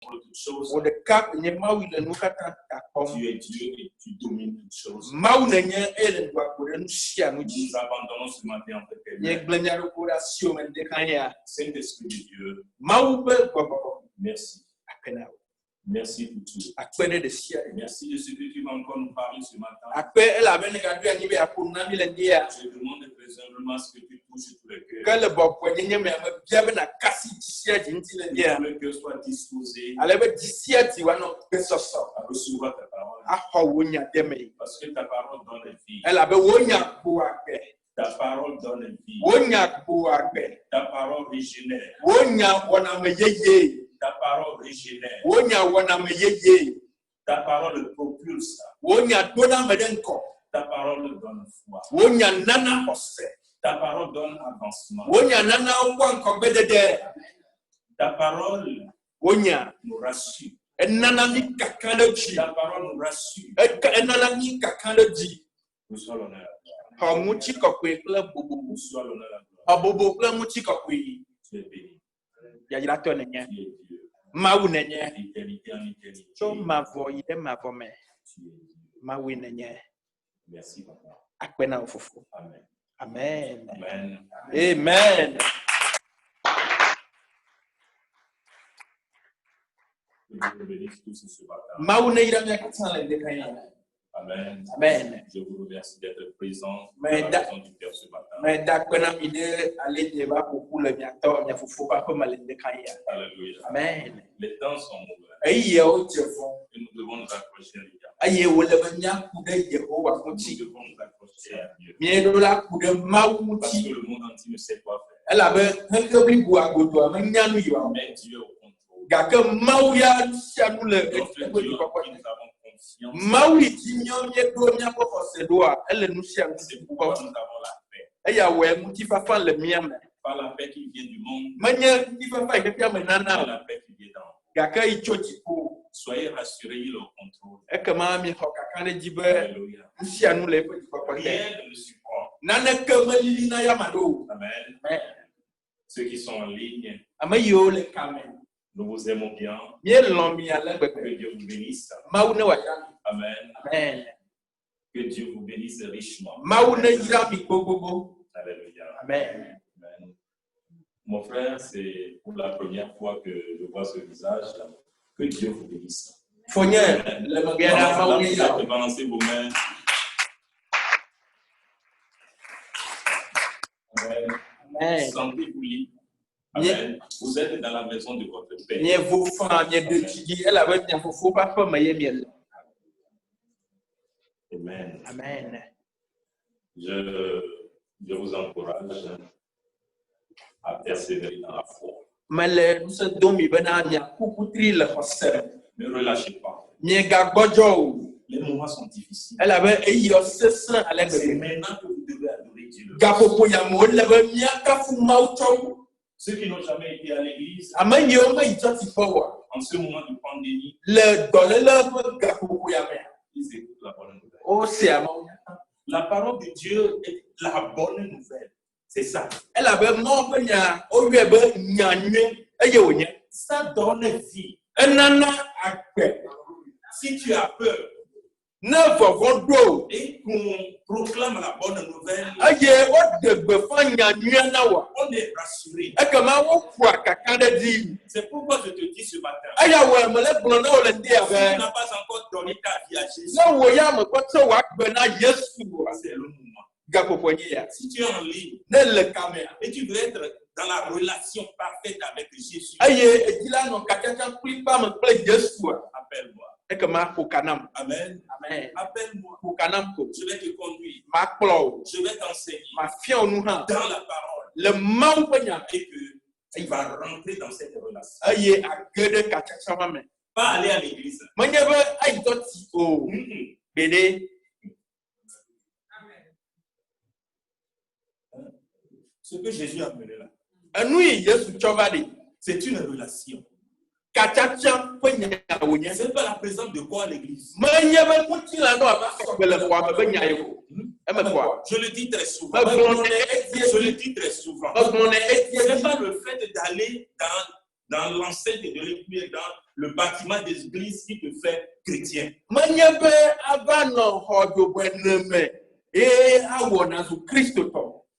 toutes choses. O de cap ne mawu le nu katã takpɔm. Tu es Dieu et tu domines toutes choses. Mawu ne nye eye le ŋgɔgbe ɖe nu sia nu dzi. Nous abandonnons ce matin en fait. Nye gblẽ nya ɖoko ɖe asiwo me ɖeka ya. Saint-Esprit de Dieu. Mawu be gbɔgbɔ. Merci. Akpe na wo. Merci pour tout. Akpe ɖe ɖe sia ɖe. Merci de ce que tu vas encore nous parler ce matin. Akpe elabena gaɖo anyi be aƒo nu na mi le ŋdi ya. Je demande très humblement ce que tu touches tous les cœurs. Ke le bɔbɔnyenye me ame bia be nakasi dzi sia dzi ŋuti le ŋdi ya. Que le cœur soit disposé Ale be dzi sia dzi woanɔ gbesɔsɔ. à recevoir ta parole. Axɔ wo nya de me. Parce que ta parole donne vie. Elabe wo nya gbo agbe. Ta parole donne vie. Wo nya gbo agbe. Ta parole régénère. Wo nya wɔna me yeye. Ta parole régénère. Wo nya wɔna me yeye. Ta parole propulse. Wo nya dona me ɖe ŋkɔ. Ta parole donne foi. Wo nya nana xɔse. Ta parole donne avancement. Wo nya nana wɔ ŋkɔgbedede. Ta parole Wo nya nous rassure. enana mi kaka ɖe dzi. Ta parole nous rassure. Enana mi kaka ɖe dzi. Reçois l'honneur. Xɔ ŋuti kɔkɔe kple bobo. Reçois l'honneur. Xɔ bobo kple ŋuti kɔkɔe. Tu es béni. Yayratɔ nenye. Tu es Dieu. Mawu nenye. D'éternité en éternité. Tso mavɔ yi ɖe mavɔ me. Tu es Dieu. Mawu nenye. Merci, Papa. Akpe na wo fofo. Amen. Amen. Amen. Amen. Que Dieu vous bénisse tous ce matin. Mawu ne yra mia katã le ŋdeka ya. Amen. Amen. Je vous remercie d'être présent Mais dans la maison du Père ce matin. Me da kpe na mi ɖe ale dze va ƒoƒu le miatɔ mia fofo ƒe aƒe me le ŋdeka ya. Alléluia. Amen. Les temps sont mauvais Eyawo dze vɔ et nous devons nous accrocher à lui. eye wole be miaku ɖe Yehowa Nous ŋuti. devons nous accrocher à Dieu. Mieɖo la ku ɖe Mawu Parce que ŋuti. le monde entier ne sait quoi faire. Elabe xexe blibo agodoa menya nu yiwa. Mais Dieu est au contrôle. Gake Mawu ya nu sia nu le Notre Dieu eƒe en qui dukɔkɔ. nous avons confiance. Mawu yi dzi mieɖo miaƒe xɔse ɖoa ele nu sia nu C'est si pourquoi kpɔ. nous avons la paix. Eya wɔe ŋutifafa le mia me. Pas la paix qui vient du monde, Menye ŋutifafa yi xexea me nana mais o. la paix qui vient d'en haut. Gake yi tso dziƒo. Soyez rassurés, il est au contrôle. Ekema miexɔ kaka ɖe dzi be Alléluia. nu sia nu le eƒe dukɔkɔ te. Rien ne le supporte. Naneke melili na ya ma ɖo. Amen. Amen. Ceux qui sont en ligne, Ame yiwo le kame. nous vous aimons bien. Míelɔ̃ mi ale Que gbegbe. Dieu vous bénisse. Mawu ne wòayra mi. Amen. Amen. Que Dieu vous bénisse richement. Mawu ne yra mi gbogbogbò. Alléluia. Amen. Amen. Mon frère, c'est pour la première fois que je vois ce visage. Que Dieu vous bénisse. Fonye le megbea ɖa Mawu ne yra. Balancez vos mains. Amen. Amen. Sentez-vous libre. Amen. Vous êtes dans la maison de votre Père. Mievo fa mieɖe dzi dzi elabe mia fofo ƒe aƒe me ye miele. Amen. Amen. Je vous encourage à persévérer dans la foi. Mele ŋusẽ dom mi bena miaku kutri le xɔse me. Ne relâchez pas. Miegagbɔdzɔ o. Les moments sont difficiles. Elabe eyɔ sesẽ ale C'est gbegbe. maintenant que vous devez adorer Dieu. Gaƒoƒo yamewo le be miakafu Mawu tsɔ. Ceux qui n'ont jamais été à l'église, Ame yiwo meyi tsɔtsifɔ wa. en ce moment de pandémie, Le dɔléle ƒe gaƒoƒo yamea. ils écoutent la bonne nouvelle. Wosea Mawu nya. La parole de Dieu est la bonne nouvelle. C'est ça. Elabe Mawu ƒe nya woyɔe be nya nyuie eye wònye. Ça donne vie. Enana agbe. Si tu as peur Ne vɔvɔ ɖo et qu'on proclame la bonne nouvelle, eye woɖe gbeƒã nya nyuie na wa. on est rassuré. Ekema woƒoa kaka ɖe dzi. C'est pourquoi je te dis ce matin, Eya wɔe mele gblɔ na wo le ŋdi si tu abe n'as pas encore donné ta vie à Jésus, ne wò ya me kpɔtɔ wòagbe na Yesu oa, c'est le moment. gaƒoƒo nye ya. Si tu es en ligne Ne le kamea et tu veux être dans la relation parfaite avec Jésus, eye edzi la nɔ katsatsa kplikpa me kple Yesua, appelle-moi. ekema ƒo ka nam. Amen. Amen. Appelle-moi. Ƒo ka nam ko. Je vais te conduire. Makplɔ wo. Je vais t'enseigner Mafia wo nu hã. dans la parole Le Mawu ƒe nya me. et que tu vas rentrer dans cette relation. Eye age ɖe katsatsa ma me. Pas aller à l'église. Menye be ayitɔ ti o. Gbeɖe. Ce que Jésus a mené là, Enu yi Yesu tsɔ va ɖi. c'est une relation. Katsatsa ƒe nya wònye. C'est pas la présence de quoi à l'église. Menye be ŋutilã no ava sɔgbe le xɔa me be nya ye o. Eme kɔa. Je le dis très souvent. Megblɔ ne etie. Je le dis très souvent. Megblɔ ne etie. Ce n'est pas le fait d'aller dans l'enceinte de l'église, dans le bâtiment des églises qui te fait chrétien.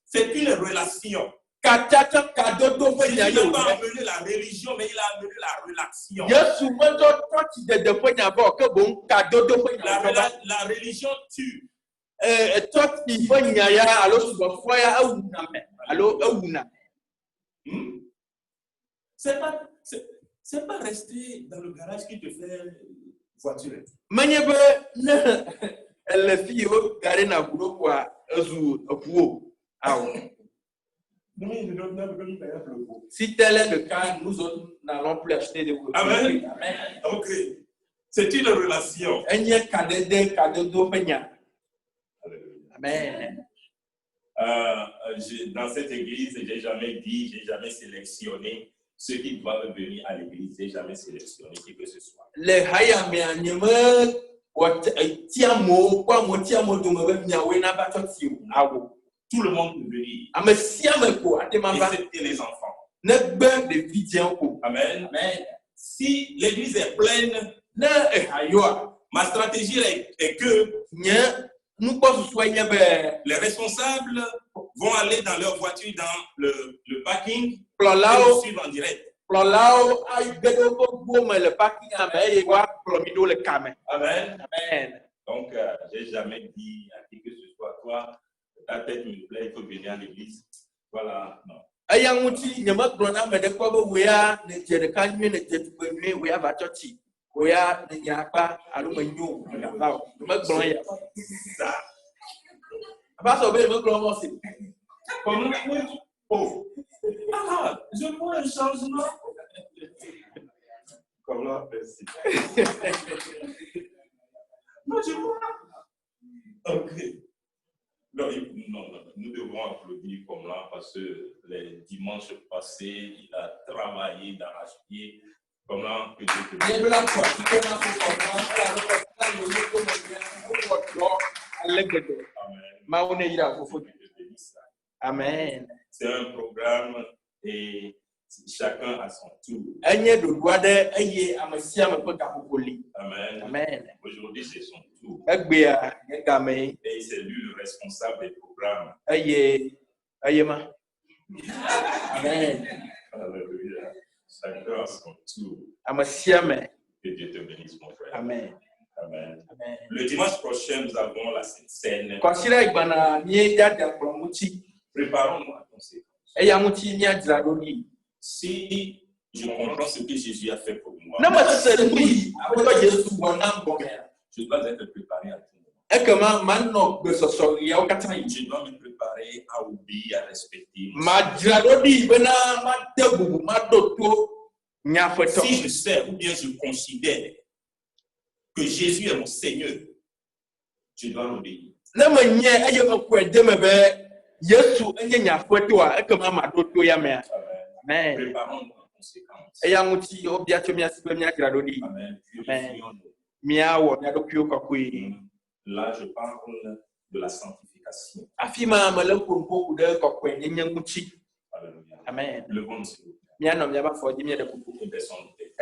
C'est une relation. Il n'a pas amené la religion, mais il a amené la relation. La religion tue. C'est pas rester dans le garage qui te fait voiture. Si tel est le cas, nous autres n'allons plus acheter de voitures. Amen. Ok. C'est une relation. Amen. Dans cette église, j'ai jamais sélectionné ceux qui doivent venir à l'église. J'ai jamais sélectionné qui que ce soit. Tout le monde peut venir. Et les enfants. Amen. Si l'église est pleine, ma stratégie est que les responsables vont aller dans leur voiture dans le parking et nous suivre en direct. Amen. Donc, j'ai jamais dit à qui que ce soit, toi, ta tête me plaît, il faut venir à l'église. Voilà, non. Je vois un changement. Comment merci. Non, je vois. Ok. Non, nous devons applaudir comme là parce que les dimanches passés, il a travaillé d'arrache-pied. Comme là, que Dieu te bénisse. Amen. C'est un programme et chacun à son tour. Amen. Aujourd'hui, c'est son tour. Et c'est lui le responsable des programmes. Amen. Alléluia. Chacun à son tour. Que Dieu te bénisse, mon frère. Amen. Amen. Le dimanche prochain, nous avons la scène. Préparons-nous à conséquence. Si je comprends ce que Jésus a fait pour moi, je dois être préparé à tout moment. Je dois me préparer à obéir, à respecter. Si je sais ou bien je considère que Jésus est mon Seigneur, je dois l'obéir. Amen. Préparons-nous en conséquence. Amen. Là, je parle de la sanctification. Alléluia. Amen. Levons-nous, s'il vous plaît. Et baissons nos têtes.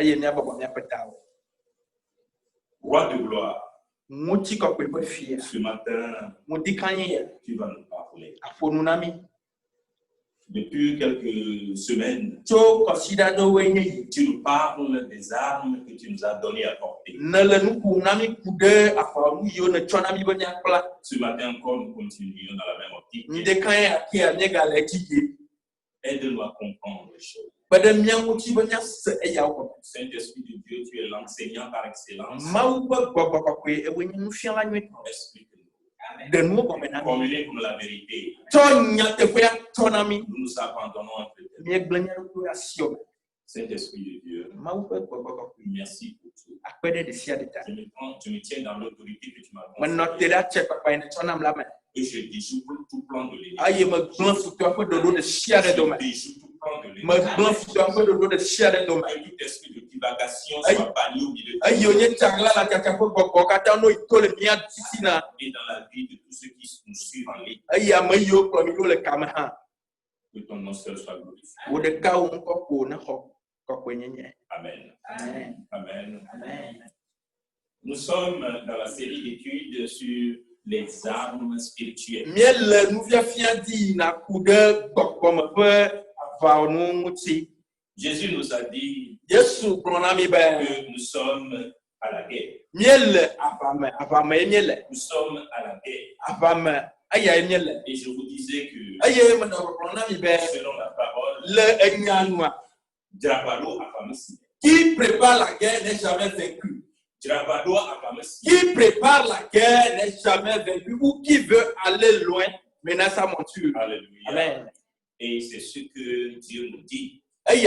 Roi de gloire, ce matin, tu vas nous parler. Depuis quelques semaines, tu nous parles des armes que tu nous as données à porter. Ce matin encore, nous continuons dans la même optique. Aide-nous à comprendre les choses. Saint-Esprit de Dieu, tu es l'enseignant par excellence. Explique-nous. Communique-nous la vérité. Nous nous abandonnons entre tes mains. Saint-Esprit de Dieu, merci pour tout. Je me tiens dans l'autorité que tu m'as conférée. Et je déjoue tout plan de l'ennemi. Je déjoue tout plan de l'ennemi. Que tout esprit de divagation soit banni au milieu de et dans la vie de tous ceux qui nous suivent en ligne. Que ton nom seul soit glorifié. Amen. Amen. Amen. Amen. Nous sommes dans la série d'études sur les armes spirituelles. Miel nous vient fiandi na kude comme peu avoir nous Jésus nous a dit Yesu pronami ben que nous sommes à la guerre. miel avame miel Nous sommes à la guerre. avame aya miel Et je vous disais que aye me no pronami ben selon la parole, le enyanwa Drabalo a famisi. qui prépare la guerre n'est jamais vaincu. Drabalo a famisi. Qui prépare la guerre n'est jamais vaincu ou qui veut aller loin menace sa monture. Alléluia. Amen. Et c'est ce que Dieu nous dit. Et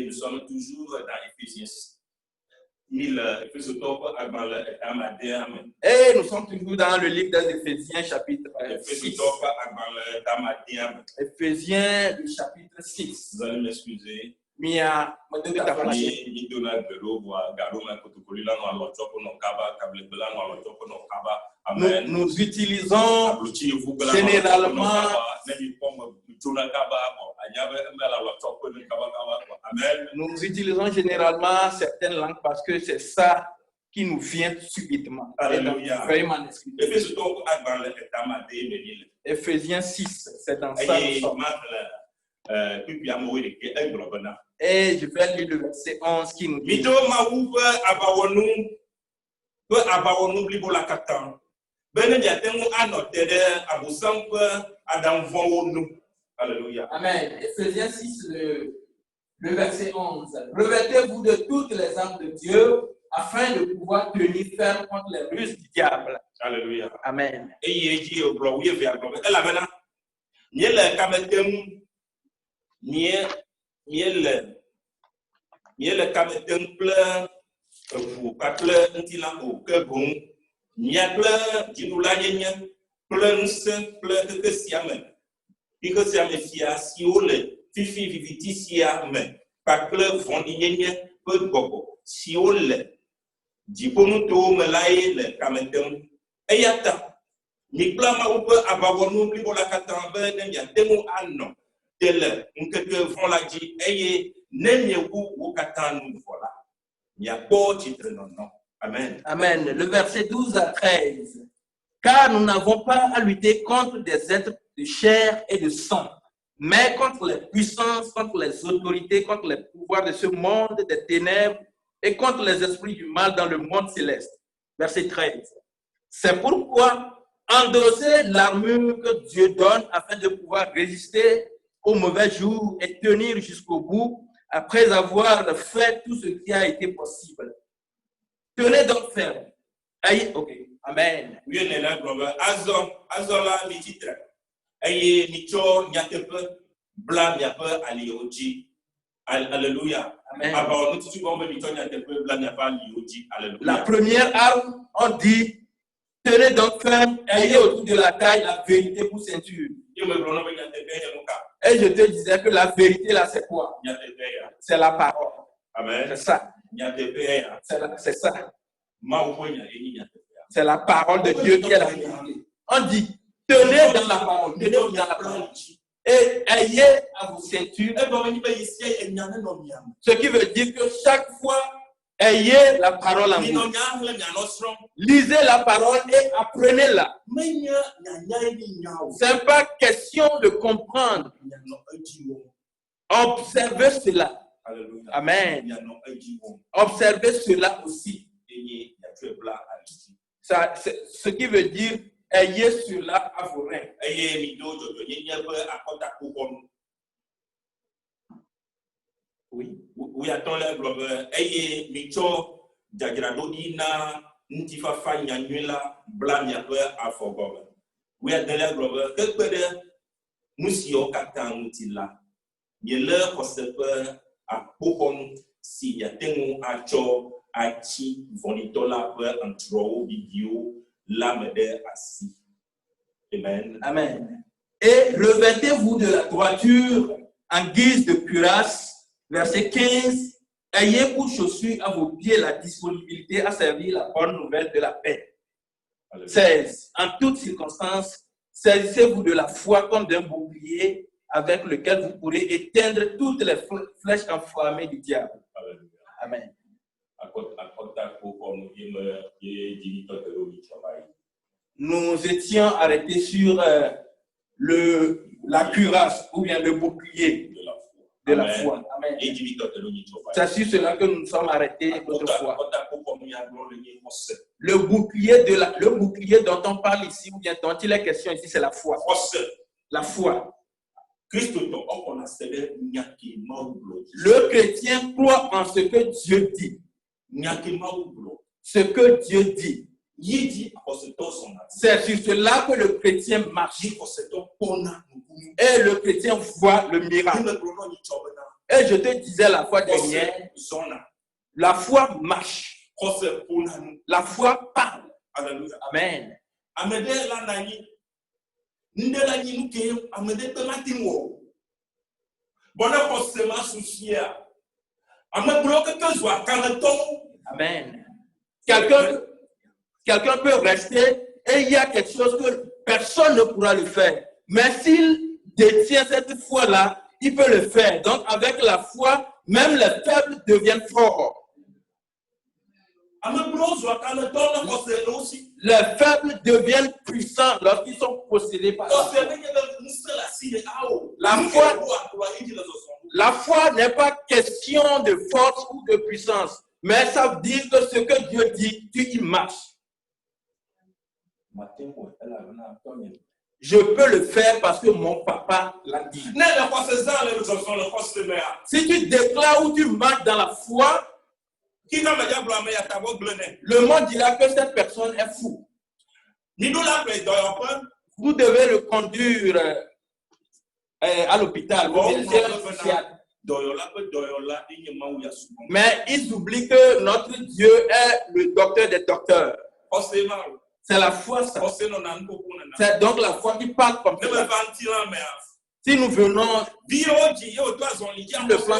nous sommes toujours dans Éphésiens 6. Et nous sommes toujours dans le livre des Éphésiens, chapitre 6. Éphésiens, le chapitre 6. Vous allez m'excuser. Nous utilisons généralement certaines langues parce que c'est ça qui nous vient subitement. Alléluia. Éphésiens 6, c'est dans ça. Et je vais lire le verset 11 qui nous dit Alléluia. Amen. Éphésiens 6, le verset 11. Revêtez-vous de toutes les armes de Dieu afin de pouvoir tenir ferme contre les ruses du diable. Alléluia. Amen. Iko sia me fia si ole fifi viviti sia me pakle vondinyenye pe gogo si ole diponu to me lai le kametem eyata ni plama upe abawonu libola katambe ne ya temu anno tele nkeke von la di eye nenye wu katanu vola ya po titre non. Amen. Amen. Le verset 12 à 13. Car nous n'avons pas à lutter contre des êtres de chair et de sang, mais contre les puissances, contre les autorités, contre les pouvoirs de ce monde des ténèbres et contre les esprits du mal dans le monde céleste. Verset 13. C'est pourquoi endossez l'armure que Dieu donne afin de pouvoir résister aux mauvais jours et tenir jusqu'au bout après avoir fait tout ce qui a été possible. Tenez donc ferme. Aïe, ok. Amen. Oui, on est là, Azola, les titres. Aïe, Nicho, Nyatepe, Blam, Yape, Alioji. Alléluia. Amen. La première arme, on dit, tenez donc ferme, ayez autour de la taille la vérité pour ceinture. Et je te disais que la vérité là, c'est quoi? C'est la parole. Amen. C'est ça. C'est ça. C'est la parole de Dieu qui est la vérité. On dit, tenez dans la parole, tenez dans la parole. Et ayez à vos ceintures. Ce qui veut dire que chaque fois, ayez la parole en vous. Lisez la parole et apprenez-la. Ce n'est pas question de comprendre. Observez cela. Amen. Observez cela aussi. Ça, ce qui veut dire, ayez cela à vos reins. Oui. Oui, attends là, ayez micho, djagradodina, ntifafa nyanyula, blam yape afogobe. Oui, attends là, que peut musio katangutila. Yele kosepe a pohon si yatemu acho. Achi vonitola pe antro video la mede assis. Amen. Amen. Et revêtez-vous de la droiture en guise de cuirasse. Verset 15. Ayez pour chaussure à vos pieds la disponibilité à servir la bonne nouvelle de la paix. Alléluia. 16. En toutes circonstances, saisissez-vous de la foi comme d'un bouclier avec lequel vous pourrez éteindre toutes les flèches enflammées du diable. Amen. Nous étions arrêtés sur la cuirasse ou bien le bouclier de la foi. Amen. C'est sur cela que nous sommes arrêtés autrefois. Le bouclier dont on parle ici, ou bien dont il est question ici, c'est la foi. La foi. Le chrétien croit en ce que Dieu dit. Ce que Dieu dit. C'est sur cela que le chrétien marche. Et le chrétien voit le miracle. Et je te disais la fois dernière, la foi marche. La foi parle. Amen. Amen. Quelqu'un peut rester et il y a quelque chose que personne ne pourra le faire. Mais s'il détient cette foi-là, il peut le faire. Donc avec la foi, même les faibles deviennent forts. Les faibles deviennent puissants lorsqu'ils sont possédés par la foi n'est pas question de force ou de puissance, mais ça veut dire que ce que Dieu dit, tu y marches. Je peux le faire parce que mon papa l'a dit. Si tu déclares ou tu marches dans la foi, le monde dira que cette personne est fou. Vous devez le conduire à l'hôpital. Mais ils oublient que notre Dieu est le docteur des docteurs. C'est la foi, ça. C'est donc la foi qui parle comme ça. Si nous venons sur le plan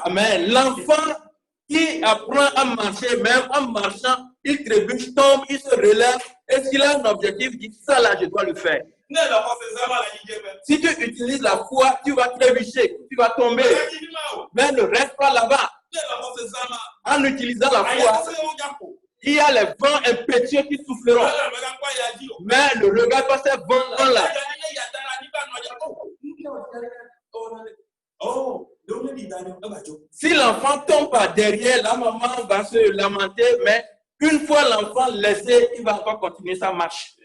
Amen. L'enfant qui apprend à marcher, même en marchant, il trébuche, tombe, il se relève. Et s'il a un objectif, il dit ça là, je dois le faire. Si tu utilises la foi, tu vas trébucher, tu vas tomber. Mais ne reste pas là-bas. En utilisant la foi, il y a les vents impétueux qui souffleront. Mais ne regarde pas ces vents-là. Si l'enfant tombe par derrière, la maman va se lamenter, mais une fois l'enfant laissé, il va encore continuer sa marche.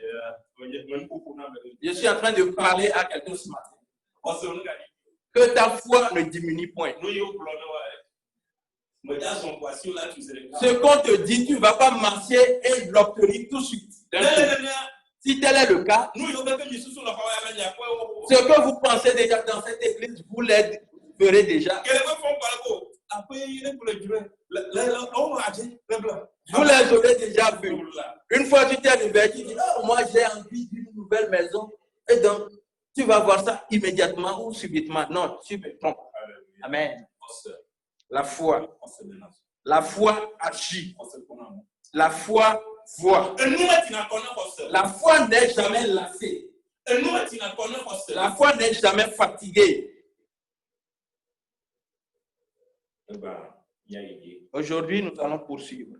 Je suis en train de parler à quelqu'un ce matin. Que ta foi ne diminue point. Ce qu'on te dit, tu ne vas pas marcher et l'obtenir tout de suite. Si tel est le cas, ce que vous pensez déjà dans cette église, vous les verrez déjà. Vous les aurez déjà vus. Une fois tu t'es réveillé, tu dis, oh, moi j'ai envie d'une nouvelle maison. Et donc, tu vas voir ça immédiatement ou subitement. Non, tu me trompes. Amen. La foi. La foi agit. La foi voit. La foi n'est jamais lassée. La foi n'est jamais fatiguée. Aujourd'hui, nous allons poursuivre.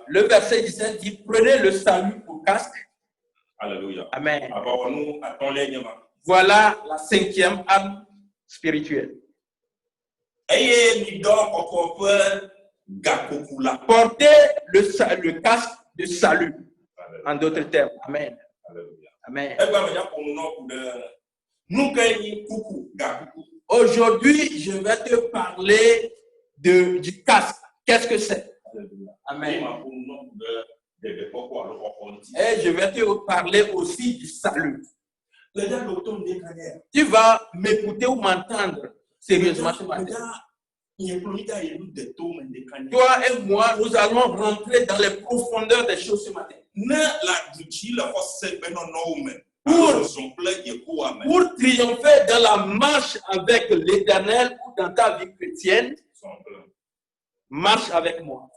Le verset 17 dit, prenez le salut pour casque. Alléluia. Amen. Voilà la 5e arme spirituelle. Portez le casque de salut. En d'autres termes. Amen. Amen. Aujourd'hui, je vais te parler du casque. Qu'est-ce que c'est? Amen. Et je vais te parler aussi du salut. Tu vas m'écouter ou m'entendre sérieusement ce matin. Toi et moi, nous allons rentrer dans les profondeurs des choses ce matin. Pour triompher dans la marche avec l'Éternel ou dans ta vie chrétienne, marche avec moi.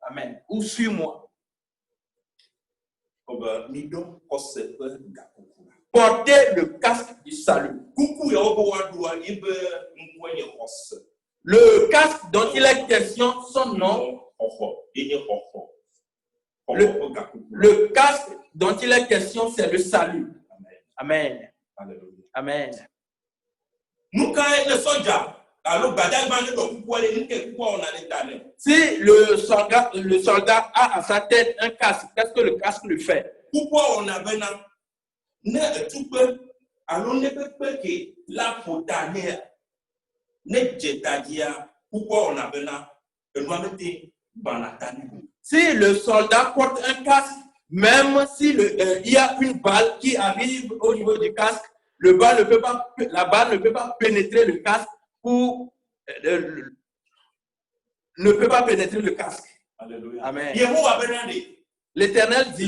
Amen. Ou suis-moi. Portez le casque du salut. Le casque dont il est question, son nom. Le casque dont il est question, c'est le salut. Amen. Amen. Si le soldat a à sa tête un casque, qu'est-ce que le casque lui fait? Si le soldat porte un casque, même si il y a une balle qui arrive au niveau du casque, la balle ne peut pas pénétrer le casque ou ne peut pas pénétrer le casque. Alléluia. Amen. L'Éternel dit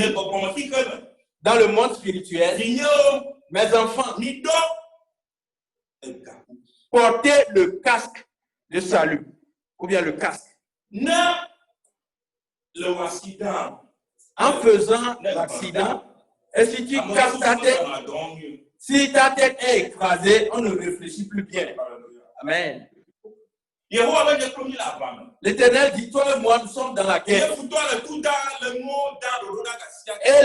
dans le monde spirituel, mes enfants, portez le casque de salut, ou bien le casque. En faisant l'accident, et si tu casses ta tête, si ta tête est écrasée, on ne réfléchit plus bien. Amen. L'Éternel dit, toi et moi, nous sommes dans la guerre. Et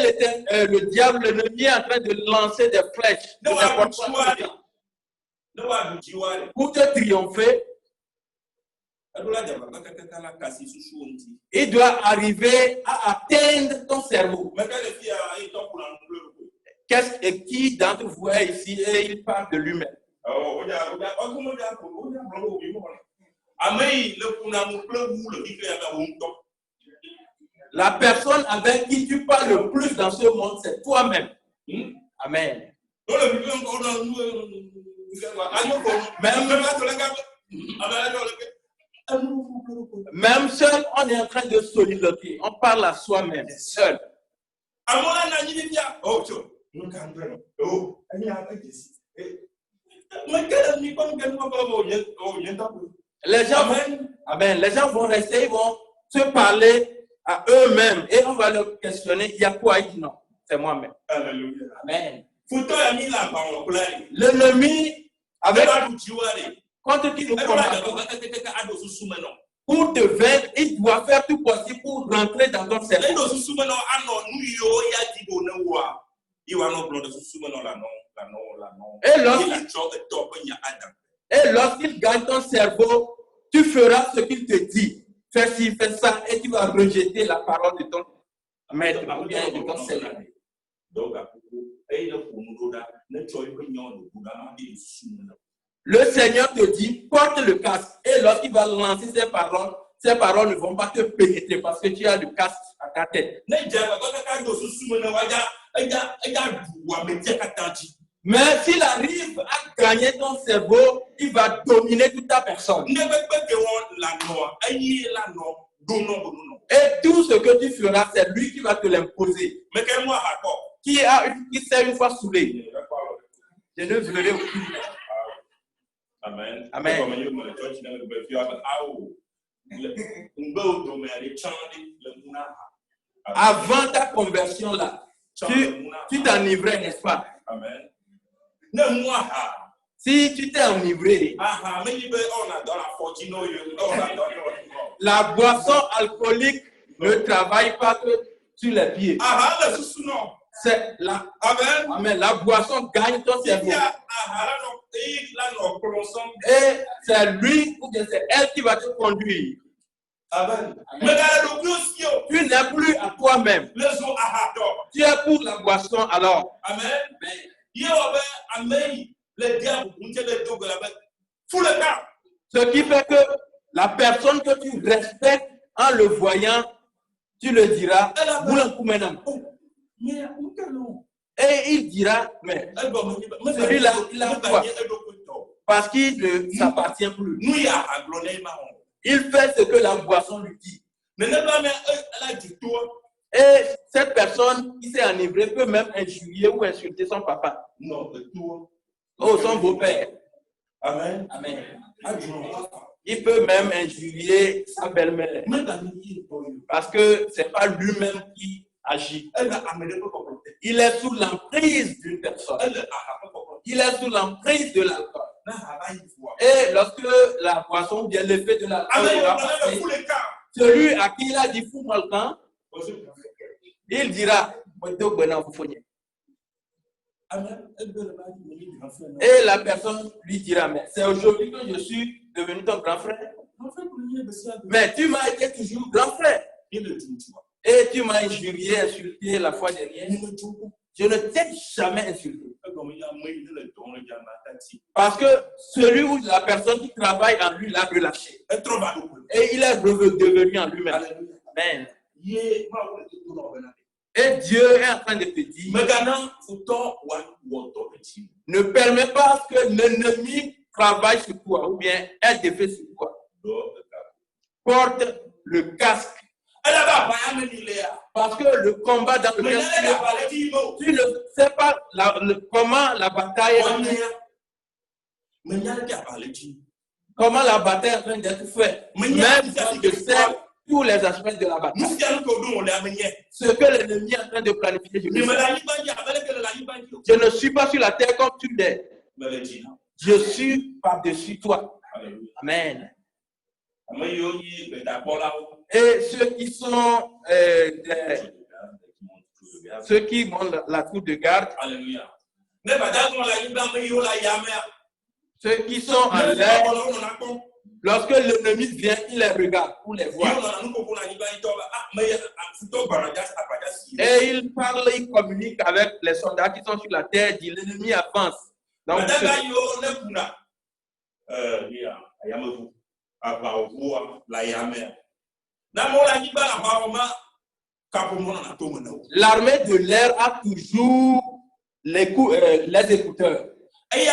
le diable, l'ennemi est en train de lancer des flèches pour te triompher. Il doit arriver à atteindre ton cerveau. Qui d'entre vous est ici et il parle de lui-même? La personne avec qui tu parles le plus dans ce monde, c'est toi-même. Amen. Même seul, on est en train de soliloquer. On parle à soi-même, seul. Les gens vont rester, ils vont se parler à eux-mêmes et on va leur questionner, il y a quoi? Il dit non, c'est moi-même. Amen. L'ennemi avec contre qui nous combattons, pour te vaincre, il doit faire tout possible pour rentrer dans ton cerveau. Et lorsqu'il gagne ton cerveau, tu feras ce qu'il te dit. Fais ci, fais ça, et tu vas rejeter la parole de ton maître ou bien de ton Seigneur. Le Seigneur te dit, porte le casque. Et lorsqu'il va lancer ses paroles ne vont pas te pénétrer parce que tu as le casque à ta tête. Mais s'il arrive à gagner ton cerveau, il va dominer toute ta personne. Et tout ce que tu feras, c'est lui qui va te l'imposer. Qui s'est une fois saoulé. Je ne verrai aucune. Amen. Amen. Avant ta conversion là, tu t'enivrais, n'est-ce pas? Amen. Si tu t'es enivré, la boisson alcoolique ne travaille pas que sur les pieds. C'est la boisson gagne ton cerveau. Et c'est lui ou bien c'est elle qui va te conduire. Amen. Tu n'es plus à toi-même. Tu es pour la boisson alors. Amen. Ce qui fait que la personne que tu respectes en le voyant, tu le diras. Et il dira, mais celui-là, il a quoi? Parce qu'il ne s'appartient plus. Il fait ce que la boisson lui dit. Et cette personne qui s'est enivrée peut même injurier ou insulter son papa. Oh, son beau-père. Amen. Amen. Il peut même injurier sa belle-mère. Parce que ce n'est pas lui-même qui agit. Il est sous l'emprise d'une personne. Il est sous l'emprise de l'alcool. Et lorsque la boisson ou bien l'effet de l'alcool va passer, celui à qui il a dit fous-moi le camp, il dira et la personne lui dira, mais c'est aujourd'hui que je suis devenu ton grand frère. Mais tu m'as été toujours grand frère. Et tu m'as injurié, insulté la fois dernière. Je ne t'ai jamais insulté. Parce que celui ou la personne qui travaille en lui l'a relâché. Et il est devenu en lui-même. Amen. Et Dieu est en train de te dire, ne permets pas que l'ennemi travaille sur toi ou bien ait des faits sur toi. Porte le casque. Parce que le combat dans lequel tu ne sais pas comment la bataille comment la bataille est en train d'être faite. Même si je sais tous les aspects de la bataille. Ce que l'ennemi est en train de planifier, je ne suis pas sur la terre comme tu l'es. Je suis par-dessus toi. Amen. Et ceux qui sont ceux qui montent la cour de garde, ceux qui sont en l'air, lorsque l'ennemi vient, il les regarde pour les voir. Et il parle, il communique avec les soldats qui sont sur la terre, dit l'ennemi avance. Donc, l'armée de l'air a toujours les écouteurs. Et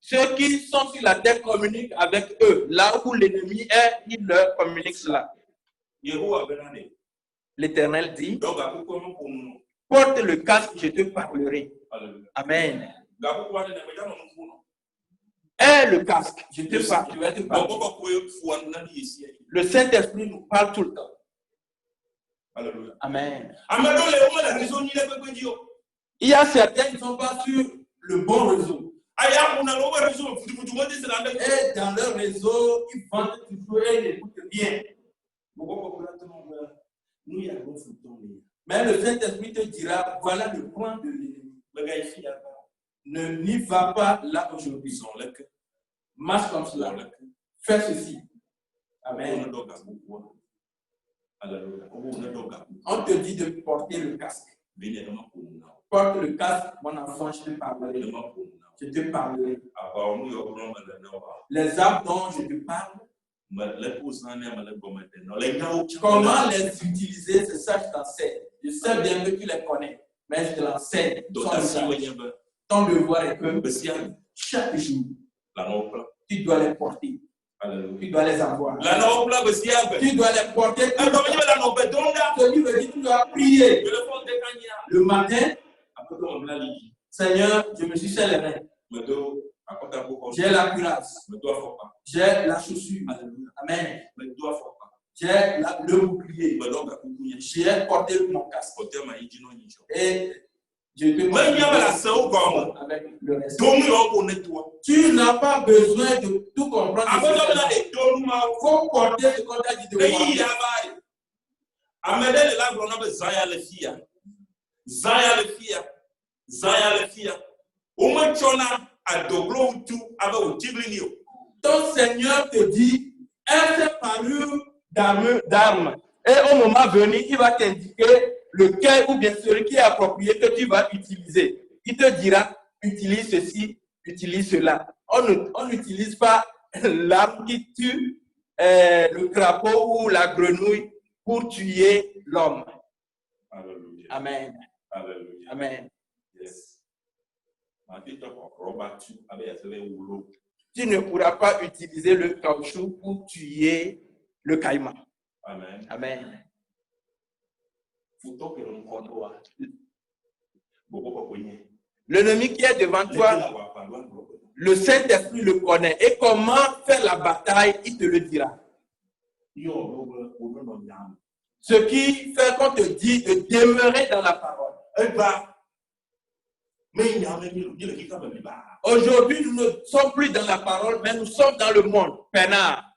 ceux qui sont sur la terre communiquent avec eux. Là où l'ennemi est, il leur communique cela. L'Éternel dit, porte le casque, je te parlerai. Amen. Et le casque, je te parle, je vais te parler. Le Saint-Esprit nous parle tout le temps. Amen. Il y a certains qui ne sont pas sur le bon réseau. Et dans leur réseau, ils vendent toujours et ils écoutent bien. Mais le Saint-Esprit te dira, voilà le point de l'ennemi. N'y va pas là aujourd'hui. Marche comme cela. Fais ceci. Amen. On te dit de porter le casque. Porte le casque, mon enfant, je te parlerai. Je te parlerai. Les arbres dont je te parle, comment les utiliser, c'est ça que je t'enseigne. Je sais bien que tu les connais, mais je te l'enseigne. Ton devoir est que chaque jour, tu dois les porter. Tu dois les avoir. Tu dois les porter. Celui veut dire tu dois prier. Le matin, Seigneur, je me suis fait les reins. J'ai la cuirasse. J'ai la chaussure. Amen. J'ai le bouclier. J'ai porté mon casque. Et je te avec le reste. Tu n'as pas besoin de tout comprendre. Il faut porter ce qu'on t'a dit de Ton Seigneur te dit, aie parure d'armes. Et au moment venu, il va t'indiquer lequel ou bien celui qui est approprié que tu vas utiliser. Il te dira, utilise ceci, utilise cela. On n'utilise pas l'arme qui tue le crapaud ou la grenouille pour tuer l'homme. Alléluia. Amen. Alléluia. Amen. Yes. Tu ne pourras pas utiliser le caoutchouc pour tuer le caïman. Amen. Amen. L'ennemi qui est devant toi, le Saint-Esprit le connaît. Et comment faire la bataille, il te le dira. Ce qui fait qu'on te dit de demeurer dans la parole. Aujourd'hui, nous ne sommes plus dans la parole, mais nous sommes dans le monde. Pénard.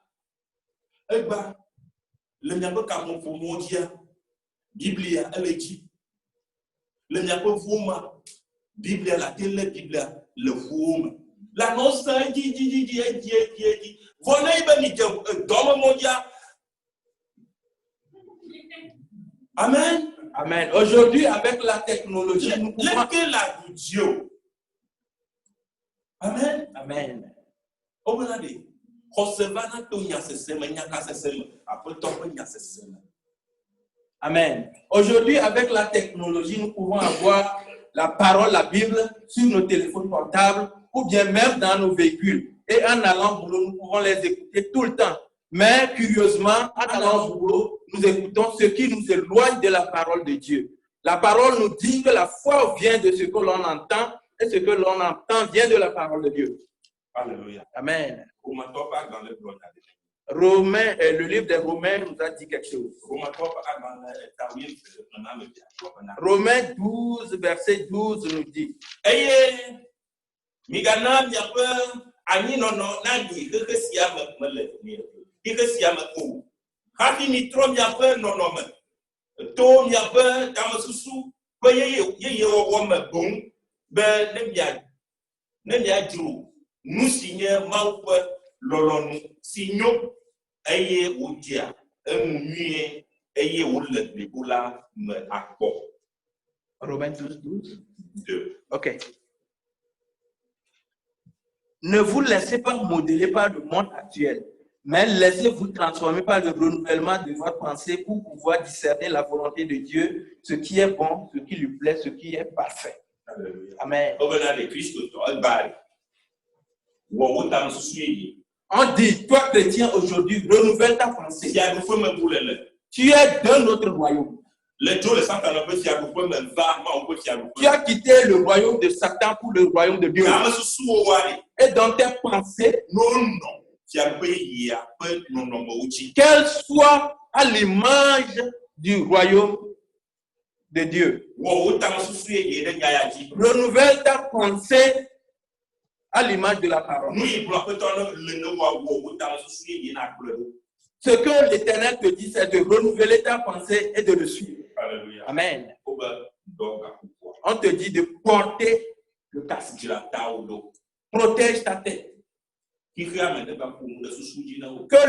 Biblia, elle dit. Le miapo vouma. Biblia, la télé, Biblia, le vouma. La noce dit. Venez, ben, dans le monde. Amen. Amen. Aujourd'hui, avec la technologie, nous pouvons... Amen. Amen. Amen. Aujourd'hui, avec la technologie, nous pouvons avoir la parole, la Bible, sur nos téléphones portables ou bien même dans nos véhicules. Et en allant au boulot, nous pouvons les écouter tout le temps. Mais curieusement, en allant au boulot, nous écoutons ce qui nous éloigne de la parole de Dieu. La parole nous dit que la foi vient de ce que l'on entend et ce que l'on entend vient de la parole de Dieu. Alléluia. Amen. Dans Romains, le livre des Romains nous a dit quelque chose. Romains 12, verset 12 nous dit. Nous signons lolonu signo eye odia emunie eye wole bibula me akpo. Romains 12, 12. 2. OK. Ne vous laissez pas modeler par le monde actuel, mais laissez-vous transformer par le renouvellement de votre pensée pour pouvoir discerner la volonté de Dieu, ce qui est bon, ce qui lui plaît, ce qui est parfait. Alléluia. Amen. On dit, toi chrétien aujourd'hui, renouvelle ta pensée. Tu es d'un autre royaume. Tu as quitté le royaume de Satan pour le royaume de Dieu. Et dans tes pensées, qu'elles soient à l'image du royaume de Dieu. Renouvelle ta pensée à l'image de la parole. Ce que l'Éternel te dit, c'est de renouveler ta pensée et de le suivre. Alléluia. Amen. On te dit de porter le casque. Protège ta tête. Que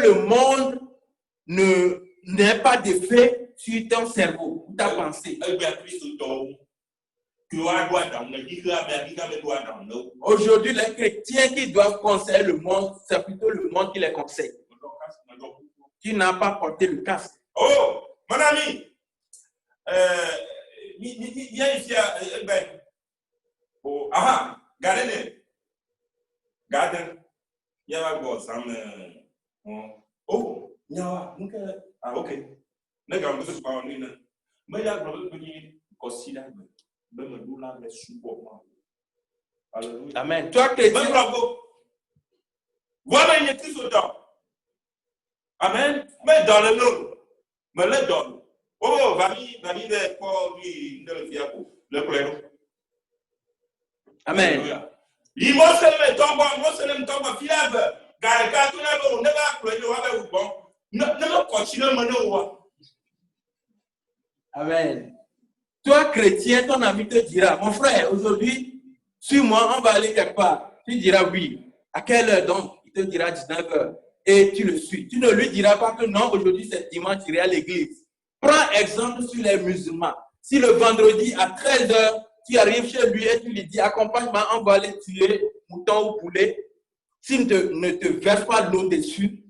le monde n'ait pas d'effet sur ton cerveau, ta pensée. Aujourd'hui, les chrétiens qui doivent conseiller le monde, c'est plutôt le monde qui les conseille. Tu n'as pas porté le casque. Oh, mon ami, viens ici. Oh, aha, gardez. Yawa go sam. Oh, yawa, ah, ok. Nega on se parle ni na. Mais ya go ni consider. Amen. Toi, chrétien. Voilà une écrit dedans. Amen. Mais dans le nom, me le donne. Oh, va-y, le prénom. Amen. Il m'a se tombe, fiable. Car tu n'as pas ne continue maintenant. Amen. Toi, chrétien, ton ami te dira, mon frère, aujourd'hui, suis-moi, on va aller quelque part. Tu diras oui. À quelle heure donc? Il te dira 19h. Et tu le suis. Tu ne lui diras pas que non, aujourd'hui c'est dimanche, tu iras à l'église. Prends exemple sur les musulmans. Si le vendredi à 13h, tu arrives chez lui et tu lui dis, accompagne-moi, on va aller tuer mouton ou poulet. S'il ne te verse pas l'eau dessus,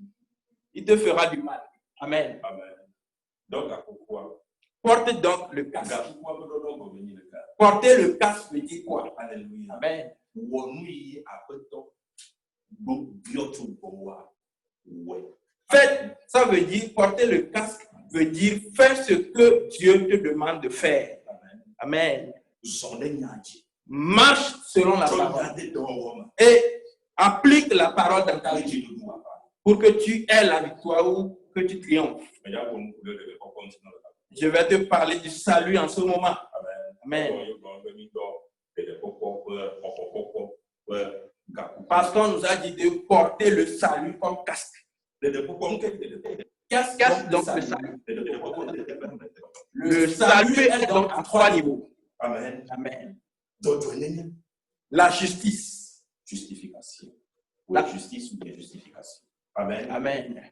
il te fera du mal. Amen. Amen. Donc, pourquoi? Porte donc le casque. Porter le casque veut dire quoi? Alléluia. Amen. Faites, ça veut dire, porter le casque veut dire faire ce que Dieu te demande de faire. Amen. Marche selon la parole et applique la parole dans ta vie pour que tu aies la victoire ou que tu triomphes. Je vais te parler du salut en ce moment. Amen. Parce qu'on nous a dit de porter le salut comme casque. Casque donc le salut. Le salut est donc à 3 niveaux. Amen. Amen. La justice. Justification. La justice ou bien justification. Amen. Amen.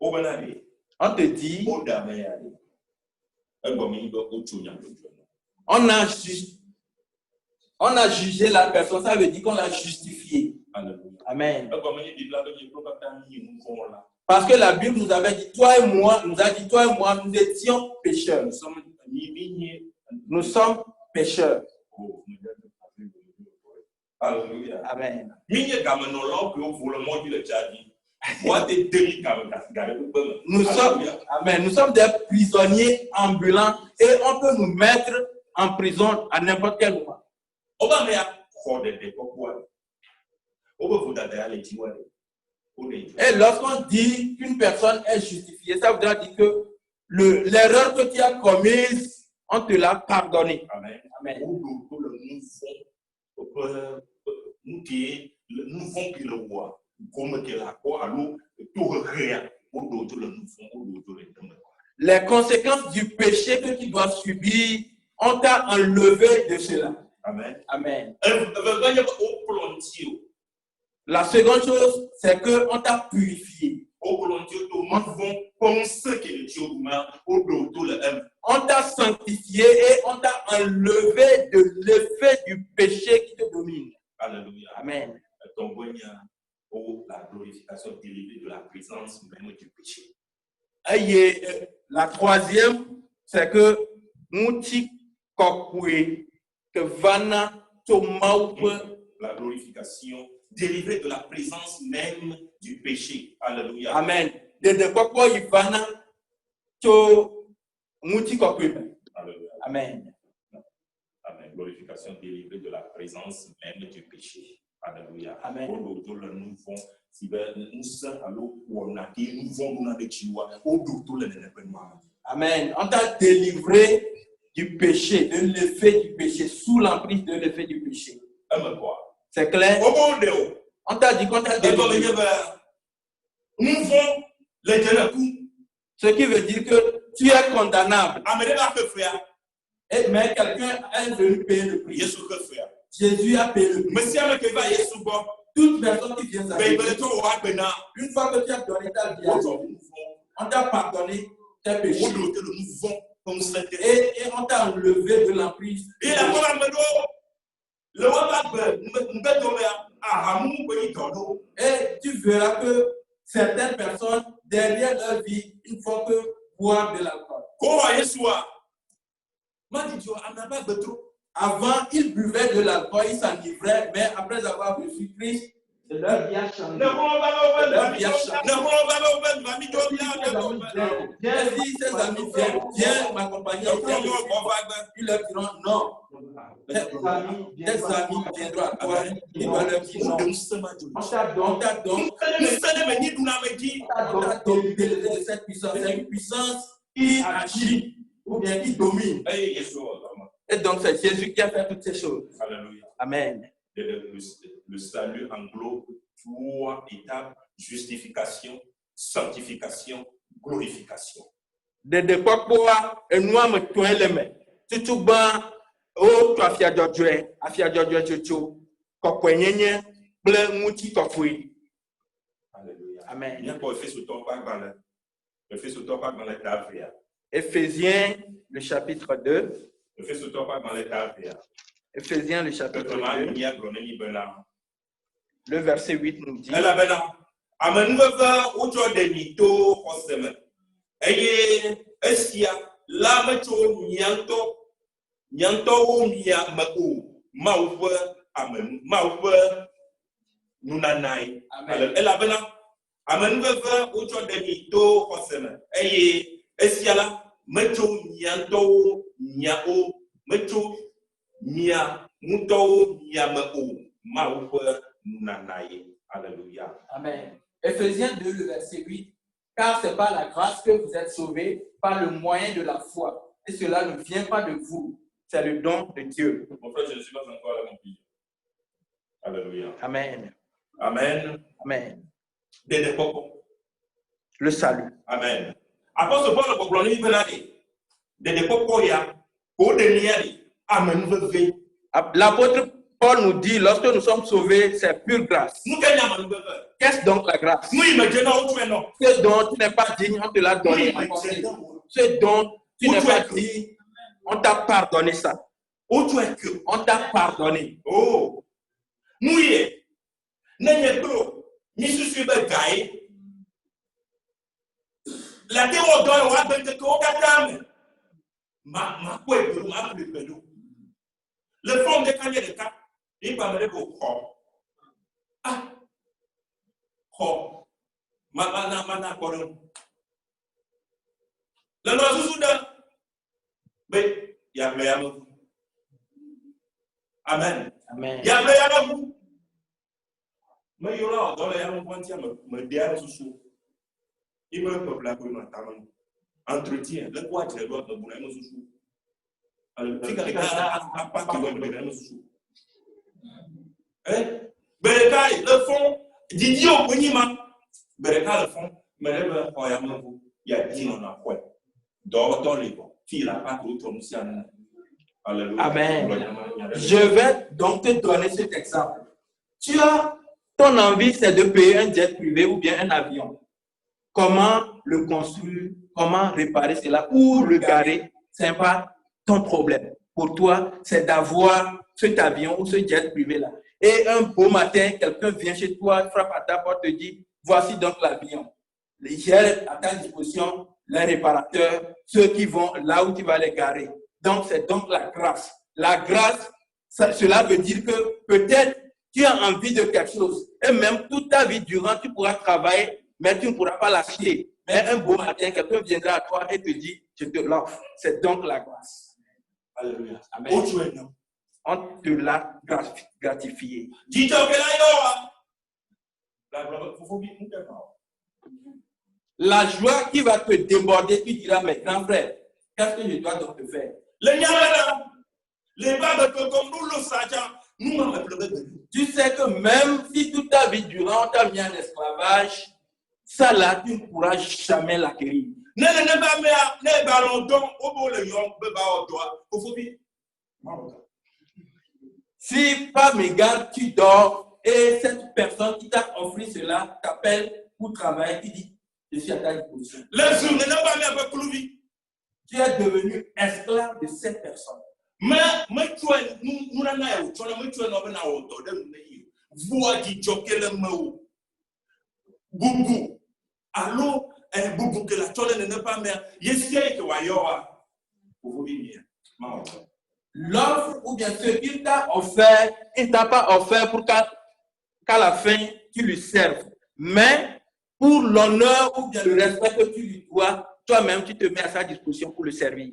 On te dit, on a jugé la personne, ça veut dire qu'on l'a justifié. Amen. Parce que la Bible nous avait dit, toi et moi, nous étions pécheurs. Nous sommes pécheurs. Alléluia. Amen. Nous sommes des prisonniers ambulants et on peut nous mettre en prison à n'importe quel moment. Et lorsqu'on dit qu'une personne est justifiée, ça veut dire que l'erreur que tu as commise, on te l'a pardonné. Amen. Amen. Les conséquences du péché que tu dois subir, on t'a enlevé de cela. Amen. Amen. La seconde chose, c'est qu'on t'a purifié. On t'a sanctifié et on t'a enlevé de l'effet du péché qui te domine. Alléluia. Amen. La glorification dérivée de la présence même du péché. Et la troisième, c'est que la glorification dérivée de la présence même du péché. Alléluia. Amen. Amen. Amen. Glorification dérivée de la présence même du péché. Alléluia. Amen. Amen. On t'a délivré du péché, de l'effet du péché, sous l'emprise de l'effet du péché. C'est clair? On t'a dit qu'on t'a délivré. Ce qui veut dire que tu es condamnable. Mais quelqu'un est venu payer le prix. Jésus a payé le prix. Toute personne qui vient à Jésus, une fois que tu as donné ta vie à Jésus, on t'a pardonné tes péchés. Et on t'a enlevé de l'emprise. Et tu verras que certaines personnes, derrière leur vie, ils ne font que boire de l'alcool. Avant, ils buvaient de l'alcool, ils s'enivraient, mais après avoir reçu Christ, leur vie a changé. Leur vie a changé. Si ces amis viennent m'accompagner, ils leur diront non. Tes amis viendront à toi, ils doivent leur dire non. On t'a donc délivré de cette puissance. C'est une puissance qui agit ou bien qui domine. Et donc c'est Jésus qui a fait toutes ces choses. Alléluia. Amen. Le salut englobe 3 étapes: justification, sanctification, glorification. De quoi et nous me tourner les mains. Tout bas oh toi fia dodwe, afia dodwe chuchu. Kokwenyenye ble muti kokui. Alléluia. Amen. Il y a pas fait ce temps pas dans le fait ce temps pas dans les tables. Éphésiens le chapitre 2. Le fait ce temps pas dans les tables. Éphésiens le chapitre 2. Le verset 8 nous dit. La macho nyanto mia mako mauve amen mauve nunanai. Elle a bena amen veve ocho demi to koseme. Eye esiala macho nyanto nyao macho mia muto mia mako mauve nunanai. Alléluia. Amen. Éphésiens 2, le verset 8. Car c'est par la grâce que vous êtes sauvés, par le moyen de la foi. Et cela ne vient pas de vous, c'est le don de Dieu. Mon frère, je ne suis pas encore à la conclusion. Alléluia. Amen. Amen. Amen. Le salut. Amen. Apôtre Paul, le problème, il veut aller. Amen. L'apôtre Paul nous dit, lorsque nous sommes sauvés, c'est pure grâce. Qu'est-ce donc la grâce? Ce dont tu n'es pas digne, on te l'a donné. Ce dont tu n'es pas digne, on t'a pardonné ça. On t'a pardonné. Oh. Mouillé. N'est-ce la théorie de ma le fond de Kanye de Cap, il va me dire ah, mana koron. Le nozu soudan, mais il y a plein. Amen. Amen. Il y a plein. Mais il y a dans les yamons pointiers me dire sous. Il me peuple la pour m'attendre. Entretien, le quoi tu dois me bouler mon sous. Alors, tu as pas qui doit me bouler mon sous. Hein? Berekai, le fond, Didio, Ponima. Berekai, le fond, mais le royaume, il y a 10 ans à quoi. Dans les bons, qui n'a pas tout comme ça. Amen. Je vais donc te donner cet exemple. Tu as ton envie, c'est de payer un jet privé ou bien un avion. Comment le construire, comment réparer cela, où le garer, ce n'est pas ton problème. Pour toi, c'est d'avoir cet avion ou ce jet privé-là. Et un beau matin, quelqu'un vient chez toi, frappe à ta porte, te dit, voici donc l'avion. J'ai à ta disposition les réparateurs, ceux qui vont là où tu vas les garer. Donc, c'est donc la grâce. La grâce, cela veut dire que peut-être tu as envie de quelque chose. Et même toute ta vie durant, tu pourras travailler, mais tu ne pourras pas l'acheter. Mais un beau matin, quelqu'un viendra à toi et te dit, je te l'offre. C'est donc la grâce. Alléluia. Amen. On te l'a gratifié. La joie qui va te déborder, tu diras, mais grand frère, qu'est-ce que je dois donc te faire? Tu sais que même si toute ta vie durant on t'a mis en esclavage, ça là, tu ne pourras jamais l'acquérir. Si par mégarde tu dors et cette personne qui t'a offert cela t'appelle pour travailler, tu dis, je suis à ta disposition. Tu es devenu esclave de cette personne. L'offre ou bien ce qu'il t'a offert, il ne t'a pas offert pour qu'à la fin tu lui serves. Mais pour l'honneur ou bien le respect que tu lui dois, toi-même tu te mets à sa disposition pour le servir.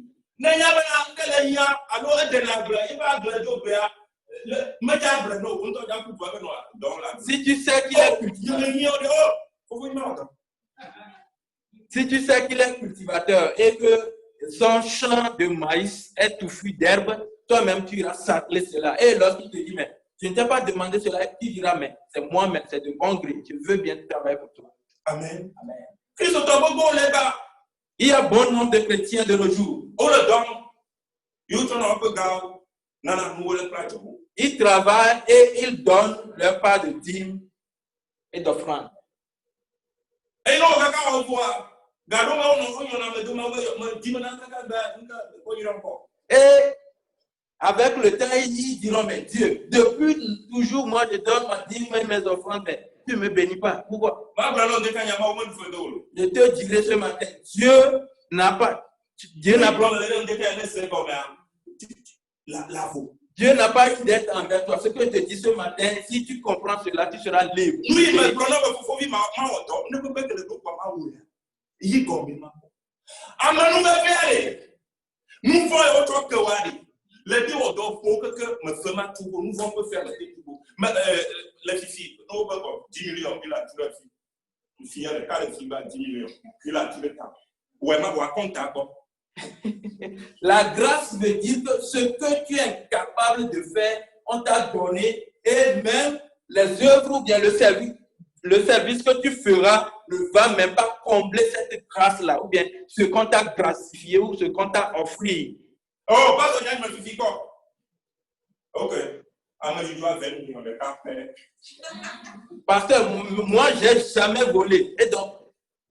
Si tu sais qu'il est cultivateur, si tu sais qu'il est cultivateur et que son champ de maïs est touffu d'herbe, toi-même tu iras sacler cela. Et lorsqu'il te dit, mais je ne t'ai pas demandé cela, tu diras, mais c'est moi-même, c'est de bon gré, je veux bien travailler pour toi. Amen. Amen. Il y a bon nombre de chrétiens de nos jours. Ils travaillent et ils donnent leur part de dîme et d'offrande. Et avec le temps, ils diront, mais Dieu, depuis toujours, moi je donne ma dîme et mes offrandes, mais tu ne me bénis pas. Pourquoi? Je te dirai ce matin, Dieu n'a pas, Dieu n'a pas eu d'être envers toi. Ce que je te dis ce matin, si tu comprends cela, tu seras libre. Les deux me fait ma tour, nous vont faire les tours. Mais les filles, 10 millions, il a tué la fille. Une fille, elle a 10 millions, il a tué le temps. Ouais, ma voix compte d'accord. La grâce veut dire que ce que tu es incapable de faire, on t'a donné, et même les œuvres ou bien le service que tu feras ne va même pas combler cette grâce-là, ou bien ce qu'on t'a gratifié ou ce qu'on t'a offert. Oh, pas de me suffit quoi. Ok. Alors, je dois 20 millions de café. Pasteur, moi, je n'ai jamais volé. Et donc,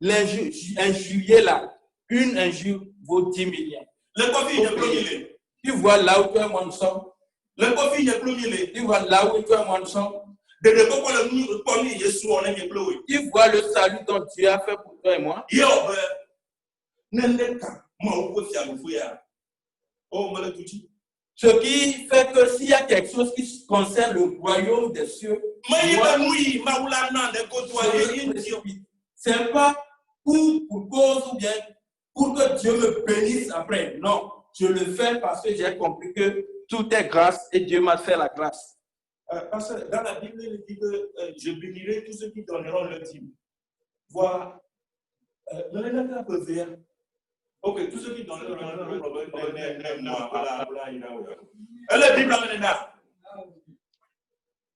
l'injurier là, une injure vaut 10 millions. Le coffee, il est premier. Tu vois là où tu es mon son. Le coffee, il est premier. Tu vois là où tu es mon son. De ne pas le premier, Jésus, on est pleuré. Tu vois le salut dont Dieu a fait pour toi et moi. Yo, Nendeka, moi, on peut faire le fouiller. Oh, me le touche. Ce qui fait que s'il y a quelque chose qui concerne le royaume des cieux, c'est pas pour cause ou bien pour que Dieu me bénisse après. Non, je le fais parce que j'ai compris que tout est grâce et Dieu m'a fait la grâce. Parce que dans la Bible, il dit que je bénirai tous ceux qui donneront le dîme. Voilà. Donnez-le un peu vert. Ok, tous ceux qui donnent le la Bible maintenant.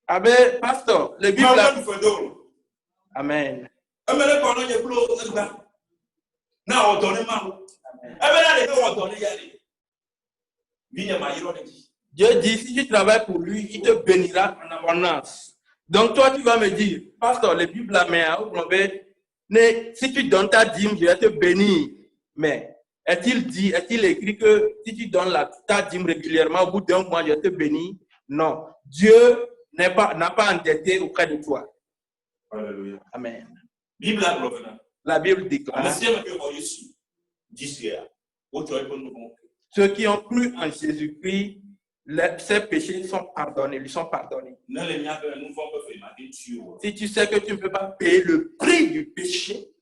Amen, pasteur, le Bible. Amen. Dieu dit, si tu travailles pour lui, il te bénira en abondance. Donc toi, tu vas me dire, pasteur, le Bible la main, si tu donnes ta dîme, je vais te bénir. Mais est-il écrit que si tu donnes ta dîme régulièrement, au bout d'un mois, je te bénis? Non. Dieu n'a pas endetté auprès de toi. Alléluia. Amen. Bible la Bible déclare ceux qui ont cru en Jésus-Christ, ses péchés sont pardonnés, lui sont pardonnés. Si tu sais que tu ne peux pas payer le prix du péché,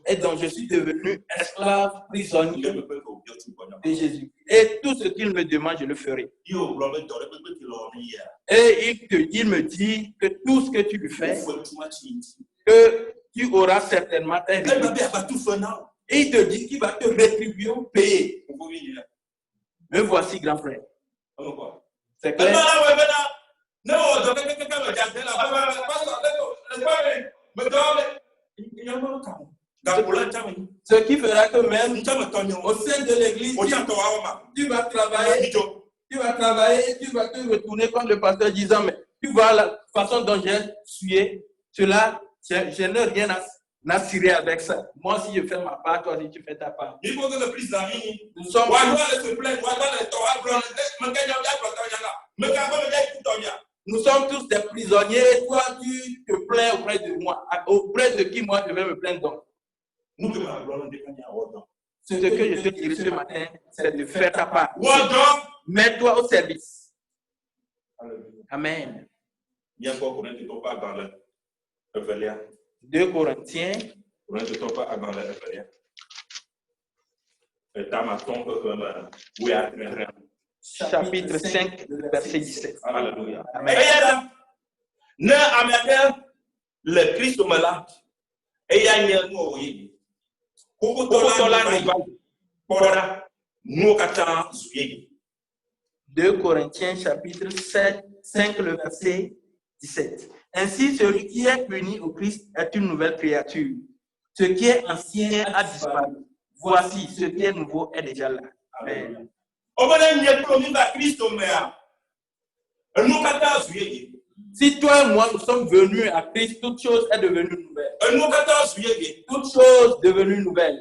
et donc je suis devenu esclave, prisonnier de Jésus. Et tout ce qu'il me demande, je le ferai. Et il me dit que tout ce que tu lui fais, que tu auras certainement ta rétribution. Et il te dit qu'il va te rétribuer ou payer. Me voici, grand frère. C'est clair? Ce qui fera que même au sein de l'église, tu vas travailler, tu vas te retourner contre le pasteur disant, mais tu vois la façon dont j'ai sué, cela, je n'ai rien à cirer avec ça. Moi, si je fais ma part, toi, si tu fais ta part. Il faut que le président nous sommes tous des prisonniers. Toi, tu te plains auprès de moi. Auprès de qui moi je vais me plaindre donc? Ce que je te dis ce matin, c'est de faire ta part. Mets-toi au service. Amen. 2 Corinthiens. Chapitre 5, verset 17. Alléluia. Amen. Le Christ me l'a. Et il y a une autre. 2 Corinthiens chapitre 5, le verset 17. Ainsi, celui qui est uni au Christ est une nouvelle créature. Ce qui est ancien a disparu. Voici, ce qui est nouveau est déjà là. Amen. Si toi et moi nous sommes venus à Christ, toute chose est devenue nouvelle. Toute chose devenue nouvelle.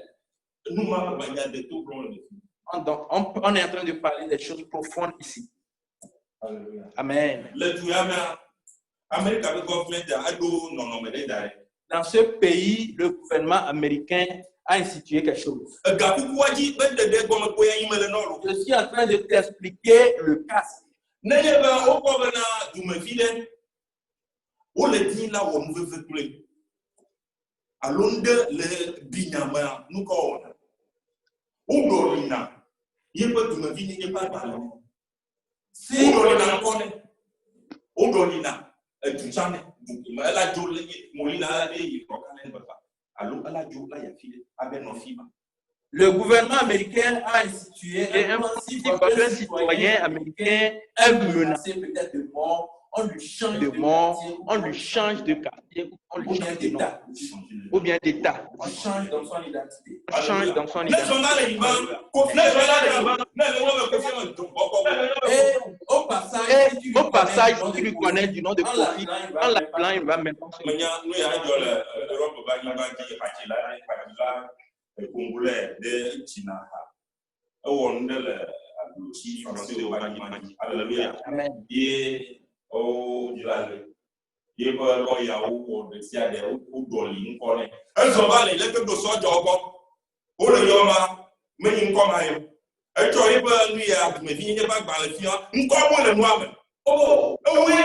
Donc, on est en train de parler des choses profondes ici. Amen. Dans ce pays, le gouvernement américain a institué quelque chose. Je suis en train de t'expliquer le casque. Le gouvernement américain a institué un principe qu'un citoyen américain est menacé peut-être de mort, on lui change de mort, on lui change de quartier, on lui change d'état, ou bien d'état. On change dans son identité. On change dans son identité. Et au passage, si tu lui connais du nom de Kofi, en l'appelant, il va maintenant se Congolais de China. Alléluia. Amen. Et oh, Dieu. Et pour le Yahoo, le Siade, ou Dolly, on connaît. Un sauvage, il est que de son job. Pour le Yoma, mais il connaît. Un joyeux, lui, mais il n'est pas dans le fiant. Il connaît le noir. Oh, oui.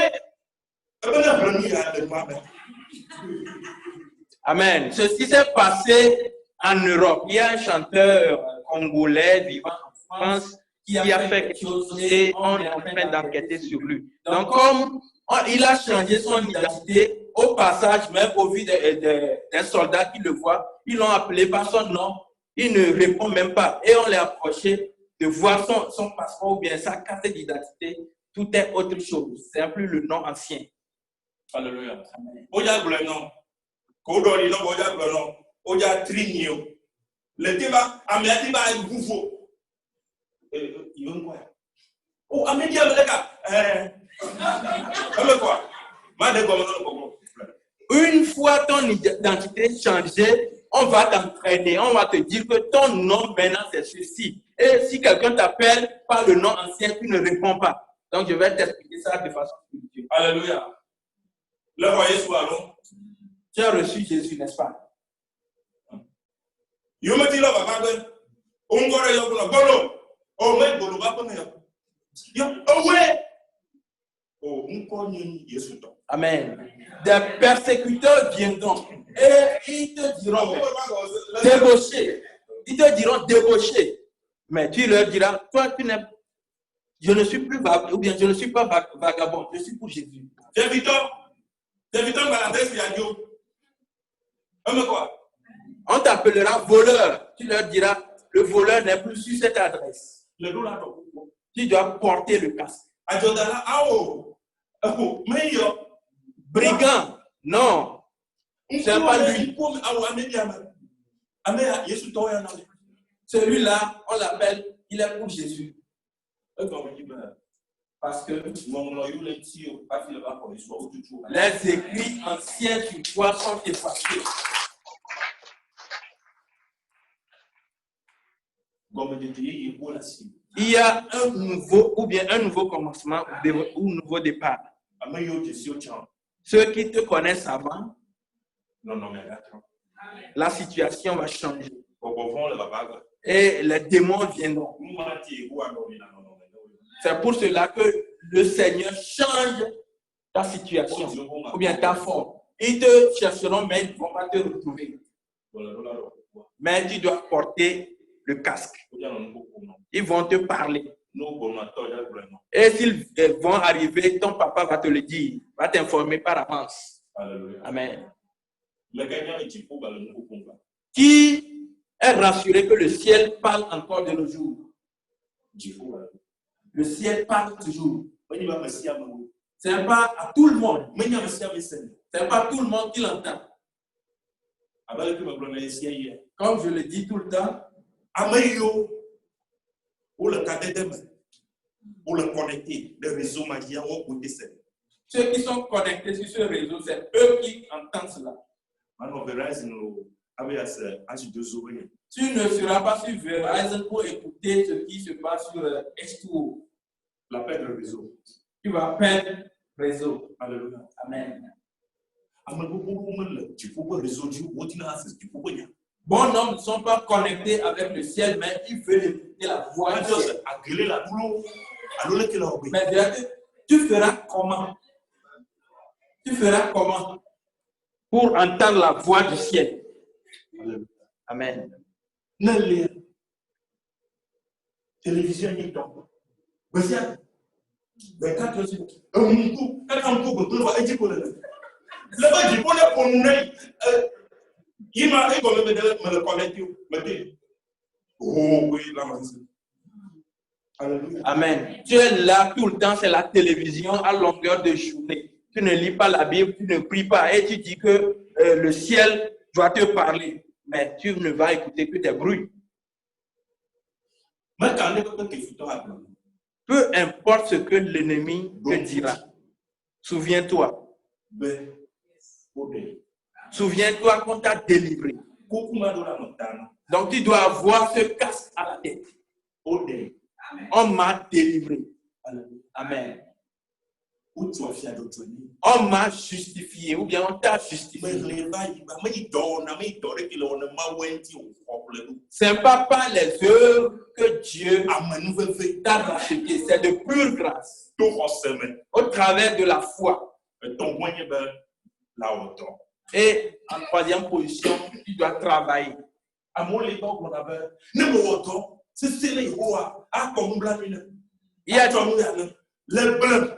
Amen. Ceci s'est passé en Europe. Il y a un chanteur congolais vivant en France qui a fait quelque chose et on est en train d'enquêter sur lui. Donc, comme il a changé son identité, au passage, même au vu des soldats qui le voient, ils l'ont appelé par son nom. Il ne répond même pas. Et on l'a approché de voir son passeport ou bien sa carte d'identité. Tout est autre chose. C'est plus le nom ancien. Alléluia. Oya Bleno. Kodori no Oya Bleno. Oya Trinio. Le débat, Amédiba est gouffo. Il veut quoi? Oh, Amédia, le gars. Quoi? Une fois ton identité changée, on va t'entraîner, on va te dire que ton nom maintenant c'est ceci. Et si quelqu'un t'appelle par le nom ancien, tu ne réponds pas. Donc je vais t'expliquer ça de façon spirituelle. Alléluia. Le voyez soit long. Tu as reçu Jésus, n'est-ce pas? You me dis là, papa, on va aller au bolo. Oh, mais bolo va pas me. Oh, ouais. Oh, on connaît Jésus. Amen. Des persécuteurs viendront et ils te diront débauché. Ils te diront débauché. Mais tu leur diras, toi, je ne suis plus vagabond, ou bien je ne suis pas vagabond, je suis pour Jésus. C'est Victor Baladès Yadio. Quoi? On t'appellera voleur. Tu leur diras, le voleur n'est plus sur cette adresse. Tu dois porter le casque. Brigand, non. C'est pas lui. Celui-là, on l'appelle, il est pour Jésus. Parce que les écrits anciens sur toi sont effacés. Il y a un nouveau ou bien un nouveau commencement ou un nouveau départ. Ceux qui te connaissent avant, la situation va changer. Et les démons viendront. C'est pour cela que le Seigneur change ta situation ou bien ta forme. Ils te chercheront, mais ils ne vont pas te retrouver. Mais tu dois porter le casque. Ils vont te parler. Et s'ils vont arriver, ton papa va te le dire, va t'informer par avance. Amen. Qui est rassuré que le ciel parle encore de nos jours? Le ciel parle toujours. Ce n'est pas à tout le monde. Ce n'est pas tout le monde qui l'entend. Comme je le dis tout le temps, ceux qui sont connectés sur ce réseau, c'est eux qui entendent cela. Tu ne seras pas sur Verizon pour écouter ce qui se passe sur S2O. La paix de réseau. Tu vas perdre réseau. Alléluia. Amen. hommes ne sont pas connectés avec le ciel, mais ils veulent écouter la voix du ciel. Mais tu feras comment? Tu feras comment pour entendre la voix du ciel? Amen. Télévision est donc. Amen. Tu es là tout le temps, c'est la télévision à longueur de journée. Tu ne lis pas la Bible, tu ne pries pas et tu dis que le ciel doit te parler. Mais tu ne vas écouter que des bruits. Peu importe ce que l'ennemi te dira, souviens-toi. Souviens-toi qu'on t'a délivré. Donc tu dois avoir ce casque à la tête. On m'a délivré. Amen. On m'a justifié ou bien on t'a justifié. Ce n'est pas par les œuvres que Dieu t'a racheté. C'est de pure grâce. Au travers de la foi. Et en troisième position, tu dois travailler. Il y a les blancs.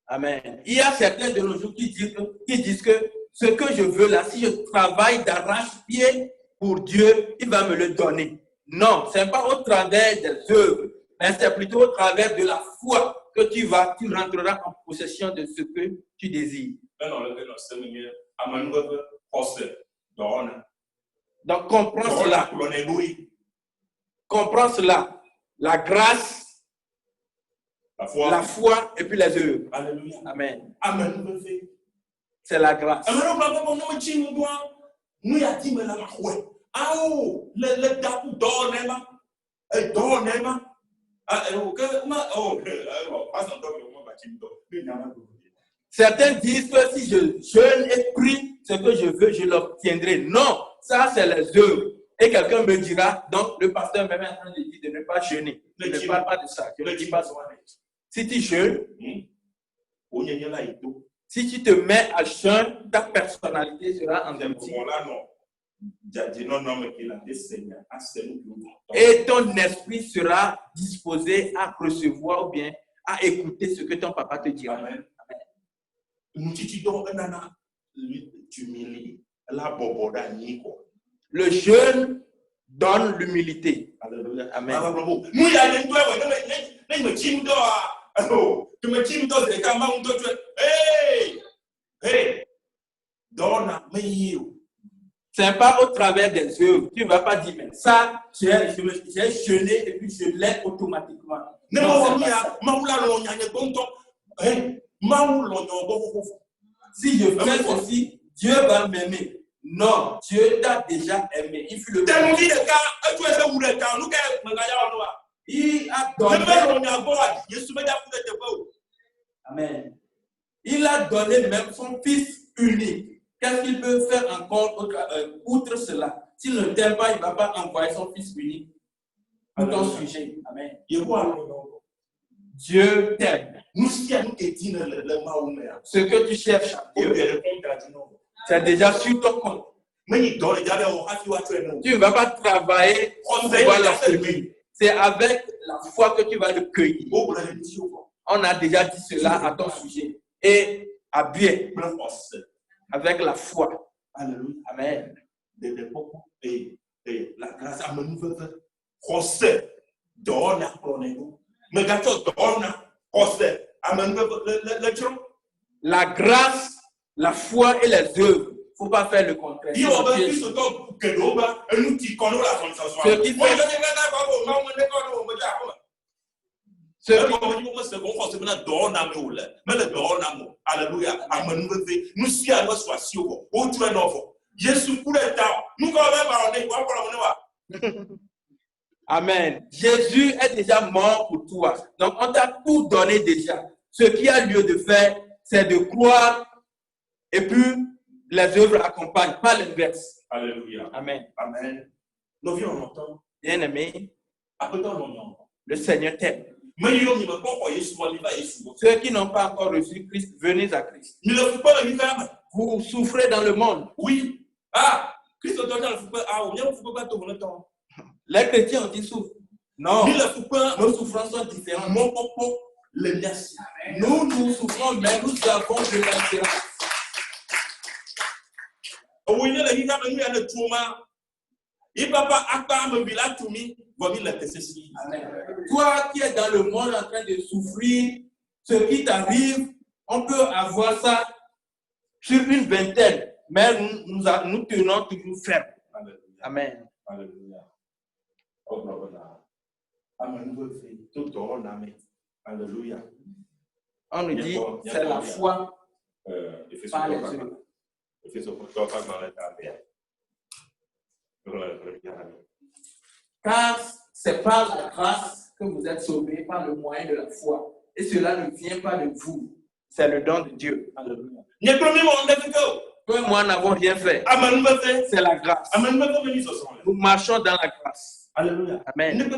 Amen. Il y a certains de nos jours qui disent que ce que je veux là, si je travaille d'arrache-pied pour Dieu, il va me le donner. Non, ce n'est pas au travers des œuvres, mais c'est plutôt au travers de la foi que tu rentreras en possession de ce que tu désires. Donc comprends cela. Comprends cela. La grâce, la foi et puis les œuvres. Amen. C'est la grâce. Certains disent que si je jeûne et prie, ce que je veux, je l'obtiendrai. Non, ça c'est les œuvres. Et quelqu'un me dira, donc le pasteur même est en train de dire de ne pas jeûner. Je ne parle pas de ça. Je ne dis pas ça. Si tu jeûnes, si tu te mets à jeûne, ta personnalité sera endurcie. Et ton esprit sera disposé à recevoir ou bien à écouter ce que ton papa te dira. Amen. Le jeûne donne l'humilité. Amen. Ce n'est pas au travers des œuvres. Tu ne vas pas dire, mais ça, j'ai jeûné et puis je l'ai automatiquement. Non, si je fais ceci, Dieu va m'aimer. Non, Dieu t'a déjà aimé. Il fut le Il a donné. Amen. Il a donné même son fils unique. Qu'est-ce qu'il peut faire encore outre cela? S'il ne t'aime pas, il ne va pas envoyer son fils unique pour ton sujet. Amen. Dieu t'aime. Ce que tu cherches à Dieu, c'est déjà sur ton compte. Tu ne vas pas travailler pour pouvoir l'obtenir. C'est avec la foi que tu vas le cueillir. On a déjà dit cela à ton sujet. Et à bien, avec la foi. Amen. La grâce à la grâce, la foi et les œuvres. Il ne faut pas faire le contraire. Amen. Jésus est déjà mort pour toi. Donc, on t'a tout donné déjà. Ce qui a lieu de faire, c'est de croire et puis les œuvres accompagnent, pas l'inverse. Alléluia. Amen. Amen. Nous vivons longtemps. Bien-aimé, Après tant longtemps. le Seigneur t'aime. Ceux qui n'ont pas encore reçu Christ, venez à Christ. Vous souffrez dans le monde. Oui. Ah, Christ les chrétiens ont dit souffrent. Non, nos souffrances sont différentes. Nous souffrons, mais nous avons de l'espérance. Toi qui es dans le monde en train de souffrir, ce qui t'arrive, on peut avoir ça sur une vingtaine, mais nous tenons toujours ferme. Amen. Alléluia. Alléluia. On nous dit c'est la foi par les œuvres. Car c'est par la grâce que vous êtes sauvés par le moyen de la foi. Et cela ne vient pas de vous. C'est le don de Dieu. Alléluia. Toi et moi n'avons rien fait. C'est la grâce. Nous marchons dans la grâce. Alléluia. Amen.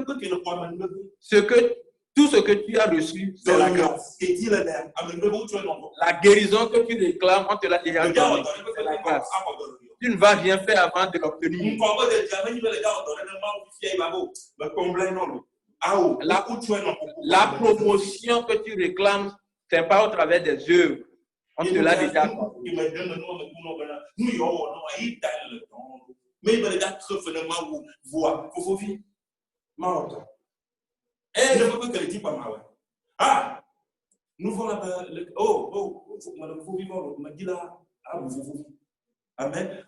Tout ce que tu as reçu, c'est la grâce. La guérison que tu réclames, on te l'a déjà donné. C'est la grâce. Tu ne vas rien faire avant de l'obtenir. La promotion que tu réclames, ce n'est pas au travers des œuvres. On te l'a déjà accordé. Ah, nous voilà. Amen.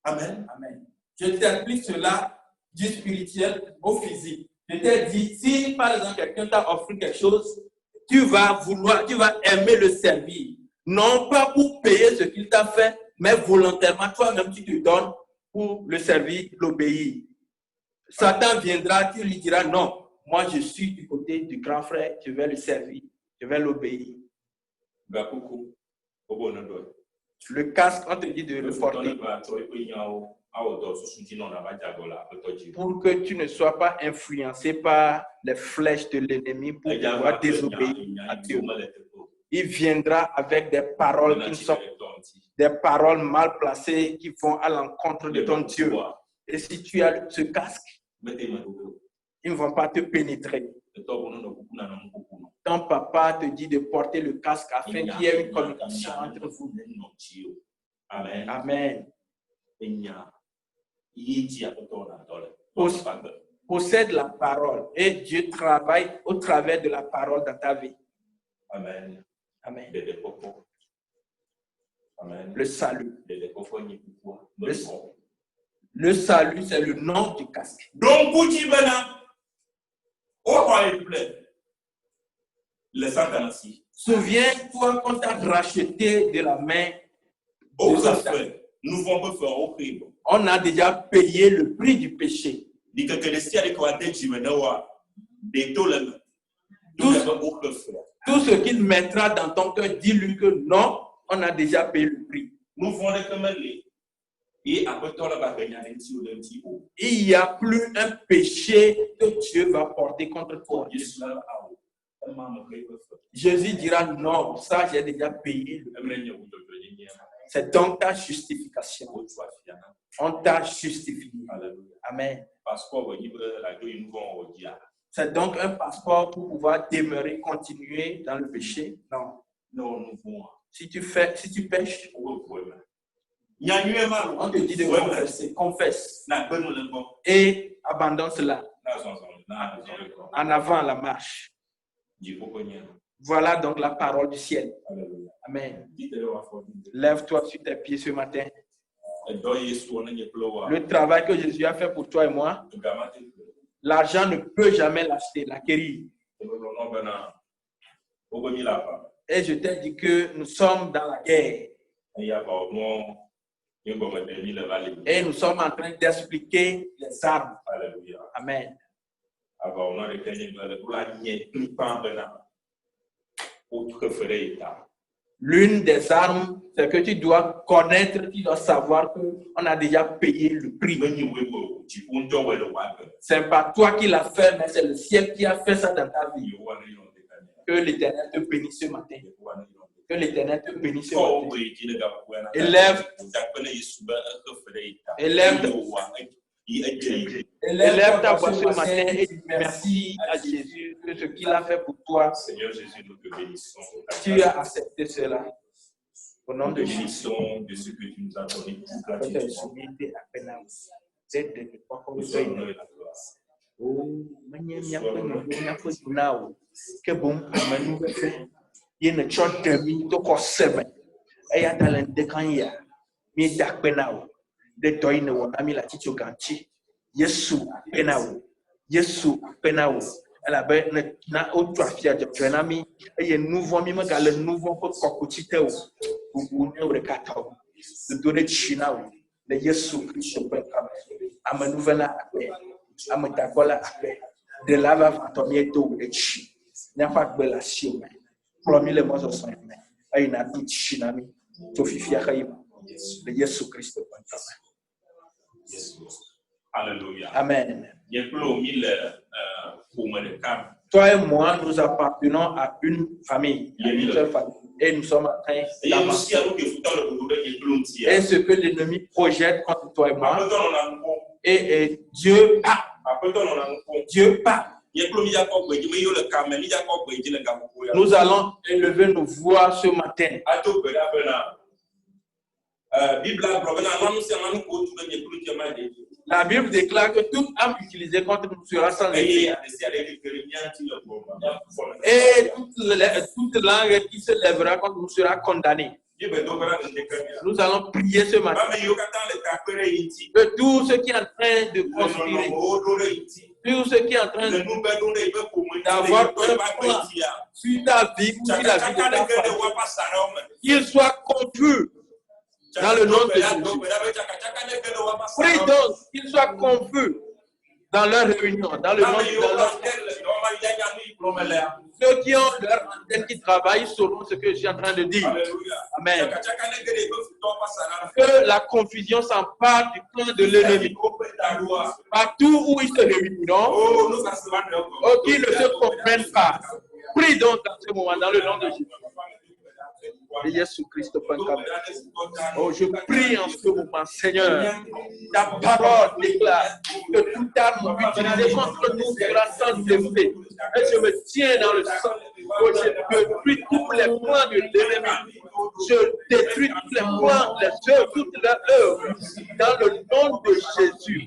Amen. Amen. Je t'applique cela du spirituel au physique. Je t'ai dit, si par exemple quelqu'un t'a offert quelque chose, tu vas aimer le servir. Non pas pour payer ce qu'il t'a fait, mais volontairement, toi-même tu te donnes pour le servir, l'obéir. Satan viendra, tu lui diras non, moi je suis du côté du grand frère, je vais le servir, je vais l'obéir. Le casque, on te dit de le porter pour que tu ne sois pas influencé par les flèches de l'ennemi pour pouvoir désobéir à Dieu. Il viendra avec des paroles qui sont des paroles mal placées qui vont à l'encontre de ton Dieu. Et si tu as ce casque, ils ne vont pas te pénétrer. Ton papa te dit de porter le casque afin qu'il y ait une communication entre vous. Amen. Amen. Possède la parole et Dieu travaille au travers de la parole dans ta vie. Amen. Amen. Amen. Le salut. Le salut, c'est le nom du casque. Donc, souviens-toi qu'on t'a racheté de la main de Satan. On a déjà payé le prix du péché. Tout ce qu'il mettra dans ton cœur, dis-lui que non, on a déjà payé le prix. Il n'y a plus un péché que Dieu va porter contre toi. Jésus dira non, ça j'ai déjà payé. C'est donc ta justification. On t'a justifié. Amen. C'est donc un passeport pour pouvoir demeurer, continuer dans le péché? Non. Si tu pêches, on te dit de confesser. Confesse. Et abandonne cela. En avant la marche. Voilà donc la parole du ciel. Amen. Lève-toi sur tes pieds ce matin. Le travail que Jésus a fait pour toi et moi, l'argent ne peut jamais l'acheter, l'acquérir. Et je t'ai dit que nous sommes dans la guerre. Et nous sommes en train d'expliquer les armes. Alléluia. Amen. L'une des armes, c'est que tu dois connaître, tu dois savoir qu'on a déjà payé le prix. C'est pas toi qui l'as fait, mais c'est le ciel qui a fait ça dans ta vie. Que l'Éternel te bénisse ce matin. Que l'Éternel te bénisse ce matin. Élève ta voix ce matin et dis merci à Jésus que ce qu'il a fait pour toi. Seigneur Jésus, nous te bénissons. Tu as accepté cela. Au nom de Jésus. De ce que tu nous as donné. Yesu penao la be na otu afia jenami eye nouveau mi maga le nouveau ko kokotite o bubu ne o rekata o do ne china o le Yesu Christ pe kam ama nouvelle ape ama takola ape de lava fantomie to e chi nya fa gbe la si o promis le mo so so me ay na tu china mi to fifia kay le Yesu Christ pe kam. Alléluia. Amen. Toi et moi, nous appartenons à une famille, à une seule famille. Et nous sommes en train d'avancer. Et ce que l'ennemi projette contre toi et moi, et Dieu parle. Dieu parle. Nous allons élever nos voix ce matin. La Bible déclare que toute âme utilisée contre nous sera sans effet. Et toute langue qui se lèvera contre nous sera condamnée. Nous allons prier ce matin que tout ce qui est en train de conspirer, tout ce qui est en train d'avoir un plan sur ta vie ou sur la vie de ta famille, qu'il soit confus. Dans le nom de Jésus. Prie donc qu'ils soient confus dans leur réunion, dans le nom de ceux qui ont leur antenne qui travaillent sauront ce que je suis en train de dire. Amen. Que la confusion s'empare du plan de l'ennemi. Partout où ils se réuniront, qu'ils ne se comprennent pas. Prie donc dans ce moment, dans le nom de Jésus. De Jésus-Christ. Oh, je prie en ce moment, Seigneur, ta parole déclare que toute arme utilisée contre nous sera sans effet. Et je me tiens dans le sang. Oh, je détruis tous les plans de l'ennemi. Je détruis tous les plans, les œuvres, toutes leurs œuvres. Dans le nom de Jésus.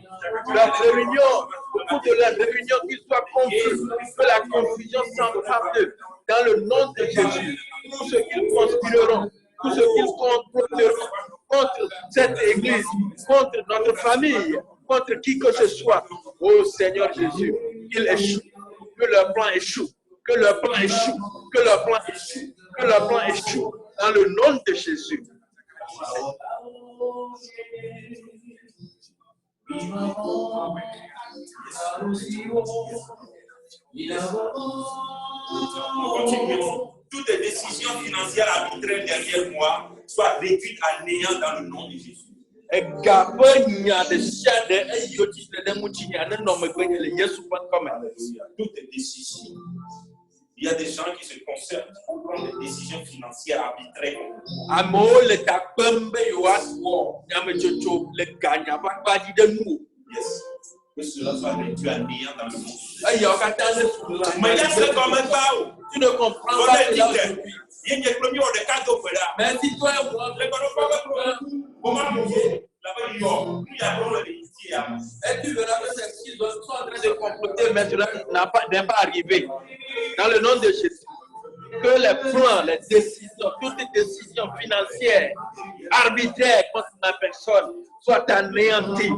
Leur réunion, au cours de la réunion, qu'ils soient confus, que la confusion s'empare d'eux. Dans le nom de Jésus. Tout ce qu'ils conspireront, tout ce qu'ils comploteront contre cette église, contre notre famille, contre qui que ce soit. Oh Seigneur Jésus, qu'ils échouent, que leur plan échoue, que leur plan échoue, que leur plan échoue, que leur plan échoue. Dans le nom de Jésus. Continuons. Toutes les décisions financières arbitraires derrière moi soient réduites à néant dans le nom de Jésus. Toutes les décisions. Il y a des gens qui se concertent pour prendre des décisions financières arbitraires. Yes. Que cela soit réduit à néant dans le monde. Mais il y a ce qu'on met pas. Tu ne comprends pas cela aujourd'hui. Mais si toi et moi, et tu verras que c'est ce qu'ils sont en train de comploter, mais cela n'est pas arrivé. Dans le nom de Jésus. Que les plans, les décisions, toutes les décisions financières, arbitraires contre ma personne soient anéanties.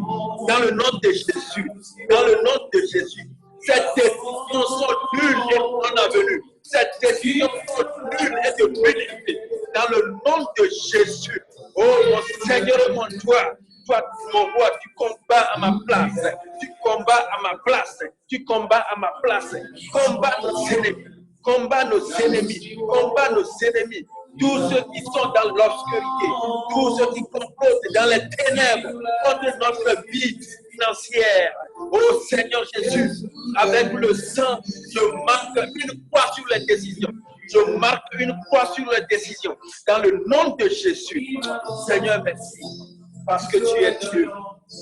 Dans le nom de Jésus. Dans le nom de Jésus. Cette décision sont nulles et non avenues. Cette décision sont nulles et de bénéfice. Dans le nom de Jésus. Oh mon Seigneur mon toi, mon roi, tu combats à ma place. Tu combats à ma place. Tu combats à ma place. Combat nos ennemis. Combat nos ennemis. Combat nos ennemis. Tous ceux qui sont dans l'obscurité, tous ceux qui composent dans les ténèbres contre notre vie financière. Oh Seigneur Jésus, avec le sang, je marque une croix sur les décisions. Je marque une croix sur les décisions. Dans le nom de Jésus, Seigneur, merci. Parce que tu es Dieu,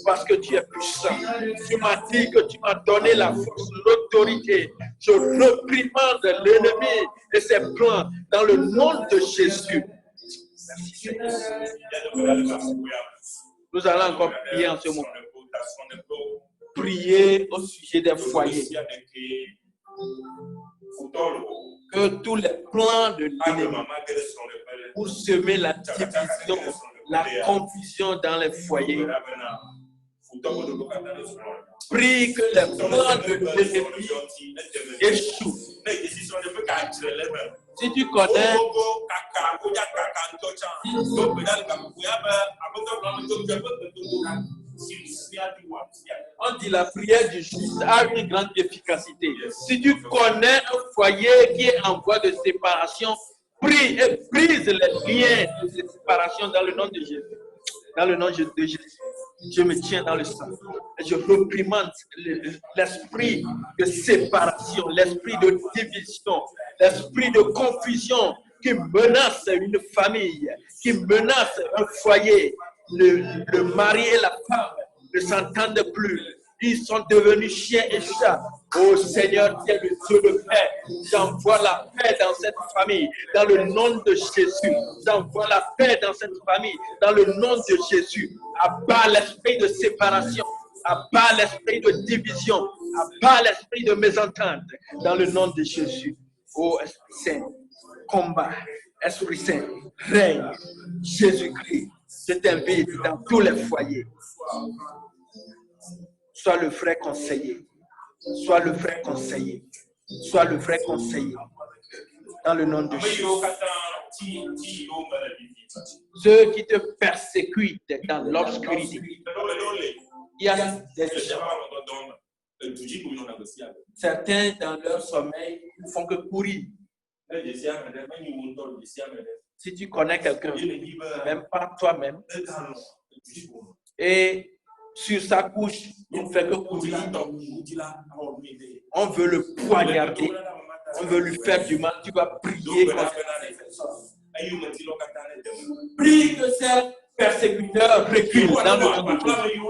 parce que tu es puissant. Tu m'as dit que tu m'as donné la force, l'autorité. Je réprimande l'ennemi et ses plans dans le nom de Jésus. Merci Seigneur. Nous allons encore prier en ce moment. Prier au sujet des foyers. Que tous les plans de l'ennemi pour semer la division, la confusion dans les foyers. Prie que les plans de l'ennemi échouent. Si tu connais, on dit la prière du juste a une grande efficacité. Si tu connais un foyer qui est en voie de séparation, prie et brise les liens de cette séparation dans le nom de Jésus. Dans le nom de Jésus, je me tiens dans le sang. Et je reprimande l'esprit de séparation, l'esprit de division, l'esprit de confusion qui menace une famille, qui menace un foyer. Le mari et la femme ne s'entendent plus. Ils sont devenus chiens et chats. Oh Seigneur, tu es le Dieu de paix. J'envoie la paix dans cette famille, dans le nom de Jésus. J'envoie la paix dans cette famille, dans le nom de Jésus. Abat l'esprit de séparation, abat l'esprit de division, abat l'esprit de mésentente, dans le nom de Jésus. Oh Esprit Saint, combat, Esprit Saint, règne, Jésus-Christ. Je t'invite dans tous les foyers. Sois le vrai conseiller. Sois le vrai conseiller. Sois le vrai conseiller. Dans le nom de Jésus. Ceux qui te persécutent dans l'obscurité. Il y a des gens. Certains dans leur sommeil ne font que courir. Si tu connais quelqu'un, même pas toi-même, et sur sa couche, il ne fait que courir, on veut le poignarder, on veut lui faire du mal, tu vas prier contre prie que ces persécuteurs reculent dans le nom de Jésus.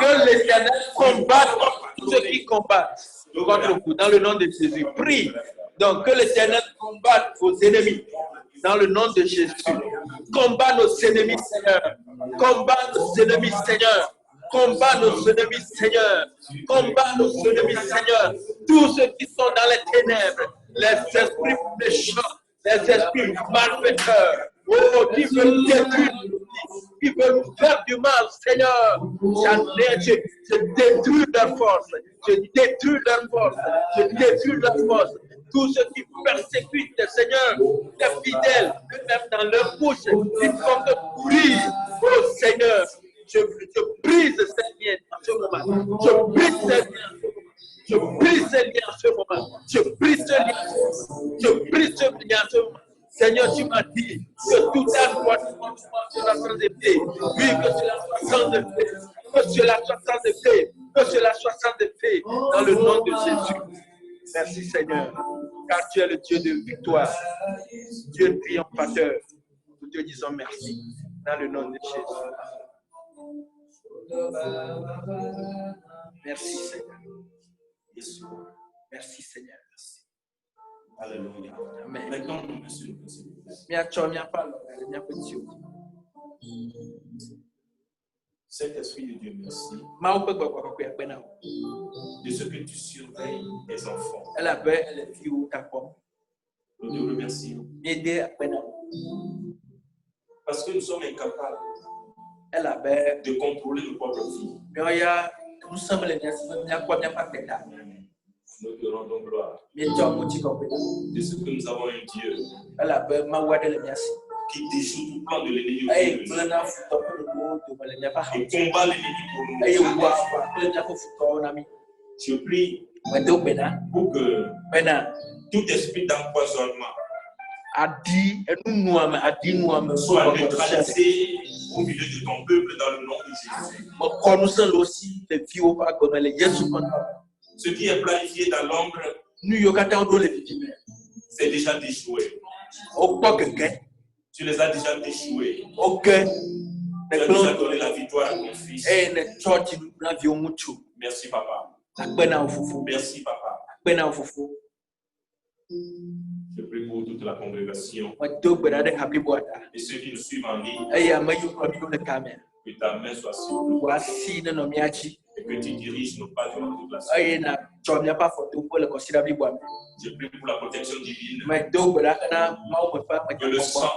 Que l'Éternel combatte tous ceux qui combattent contre vous dans le nom de Jésus. Prie donc que l'Éternel combatte vos ennemis dans le nom de Jésus. Combat nos ennemis, Seigneur. Combat nos ennemis, Seigneur. Combat nos ennemis, Seigneur. Combat nos ennemis, Seigneur. Tous ceux qui sont dans les ténèbres, les esprits méchants, les esprits malfaiteurs, oh, qui veulent détruire, qui veulent nous faire du mal, Seigneur. Je détruis leur force. Je détruis leur force. Je détruis leur force. Tous ceux qui persécutent, Seigneur, les fidèles, même dans leur bouche, ils font que courir. Oh Seigneur, je brise ces liens en ce moment. Je brise ces liens. Je brise ces liens en ce moment. Je brise ces liens. Je brise ces liens en ce moment. Seigneur, tu m'as dit que tout un roi sera sans effet. Oui, que cela soit sans effet. Que cela soit sans effet. Que cela soit sans effet. Dans le nom de Jésus. Merci Seigneur. Car tu es le Dieu de victoire. Dieu triomphateur. Nous te disons merci. Dans le nom de Jésus. Merci Seigneur. Jésus. Merci Seigneur. Alléluia. Amen. Maintenant, monsieur le président. Cet esprit de Dieu, merci de ce que tu surveilles tes enfants. Nous te remercions. Parce que nous sommes incapables de contrôler nos propres vies. Nous te rendons gloire de ce que nous avons un Dieu qui déjoue tout plan de l'ennemi. Et combat l'ennemi pour nous. Je prie pour que tout esprit d'empoisonnement soit neutralisé au milieu de ton peuple dans le nom de Jésus. Ce qui est planifié dans l'ombre, c'est déjà déjoué. Tu les as déjà déjoués. Tu as déjà donné la victoire à ton fils. Merci, papa. Merci, papa. Je prie pour toute la congrégation et ceux qui nous suivent en ligne. Que ta main soit sur nous et que tu diriges nos pas durant toute la semaine. Je prie pour la protection divine. Que le sang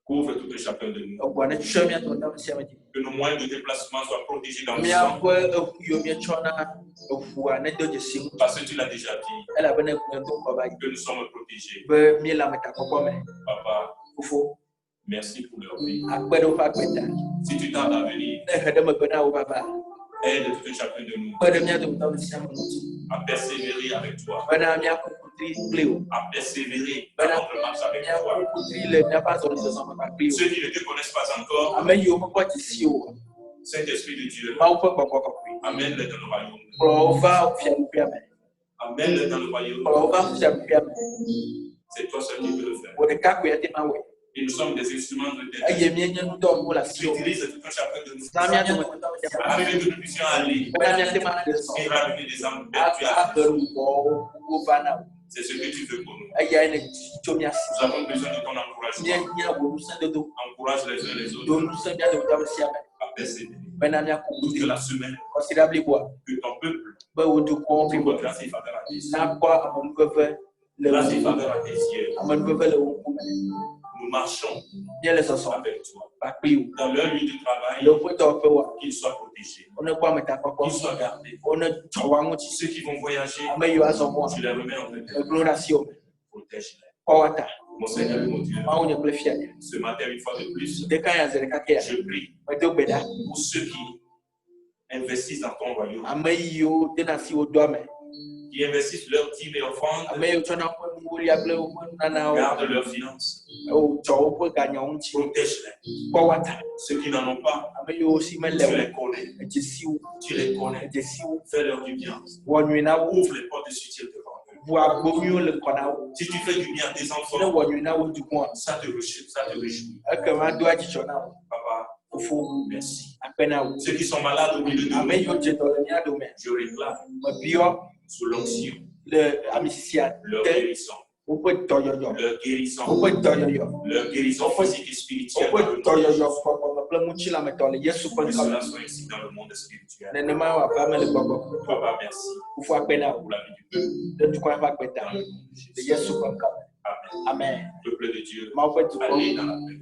couvre tout et chacun de nous. Que nos moyens de déplacement soient protégés dans le sang. Parce que tu l'as déjà dit. Que nous sommes protégés. Papa, merci pour leur vie. Si tu tardes à venir, aide tout et chacun de nous à persévérer avec toi. À persévérer dans notre marche avec toi. Ceux qui ne te connaissent pas encore, Saint-Esprit de Dieu, amène-les dans le royaume. Amène-les dans le royaume. C'est toi seul qui peux le faire. Et nous sommes des instruments de Dieu. Utilise tout un chacun de nous afin que nous puissions aller et ramener des âmes perdues. C'est ce que tu veux pour nous. Nous avons besoin de ton encouragement. Encourage les uns les autres à persévérer toute la semaine. Que ton peuple trouve grâce et faveur à tes yeux. Grâce et faveur à tes yeux. Nous marchons avec toi. Dans leur lieu de travail, qu'ils soient protégés, qu'ils soient gardés. Ceux qui vont voyager, tu les remets en tête. Protège-les. Mon Seigneur et mon Dieu, ce matin, une fois de plus, je prie pour ceux qui investissent dans ton royaume, qui investissent leur dîmes et offrandes, garde leurs finances, protège-les. Ceux qui n'en ont pas, tu les connais. Tu les connais. Fais-leur du bien. Ouvre les portes de soutien devant eux. Si tu fais du bien à tes enfants, ça te réjouit. Papa, merci. Ceux qui sont malades au milieu de nous, je réclame sous l'onction leur guérison. Leur guérison physique et spirituelle. Que cela soit ici dans le monde spirituel. Papa, merci pour la vie du peuple. Amen. Peuple de Dieu, allez dans la paix.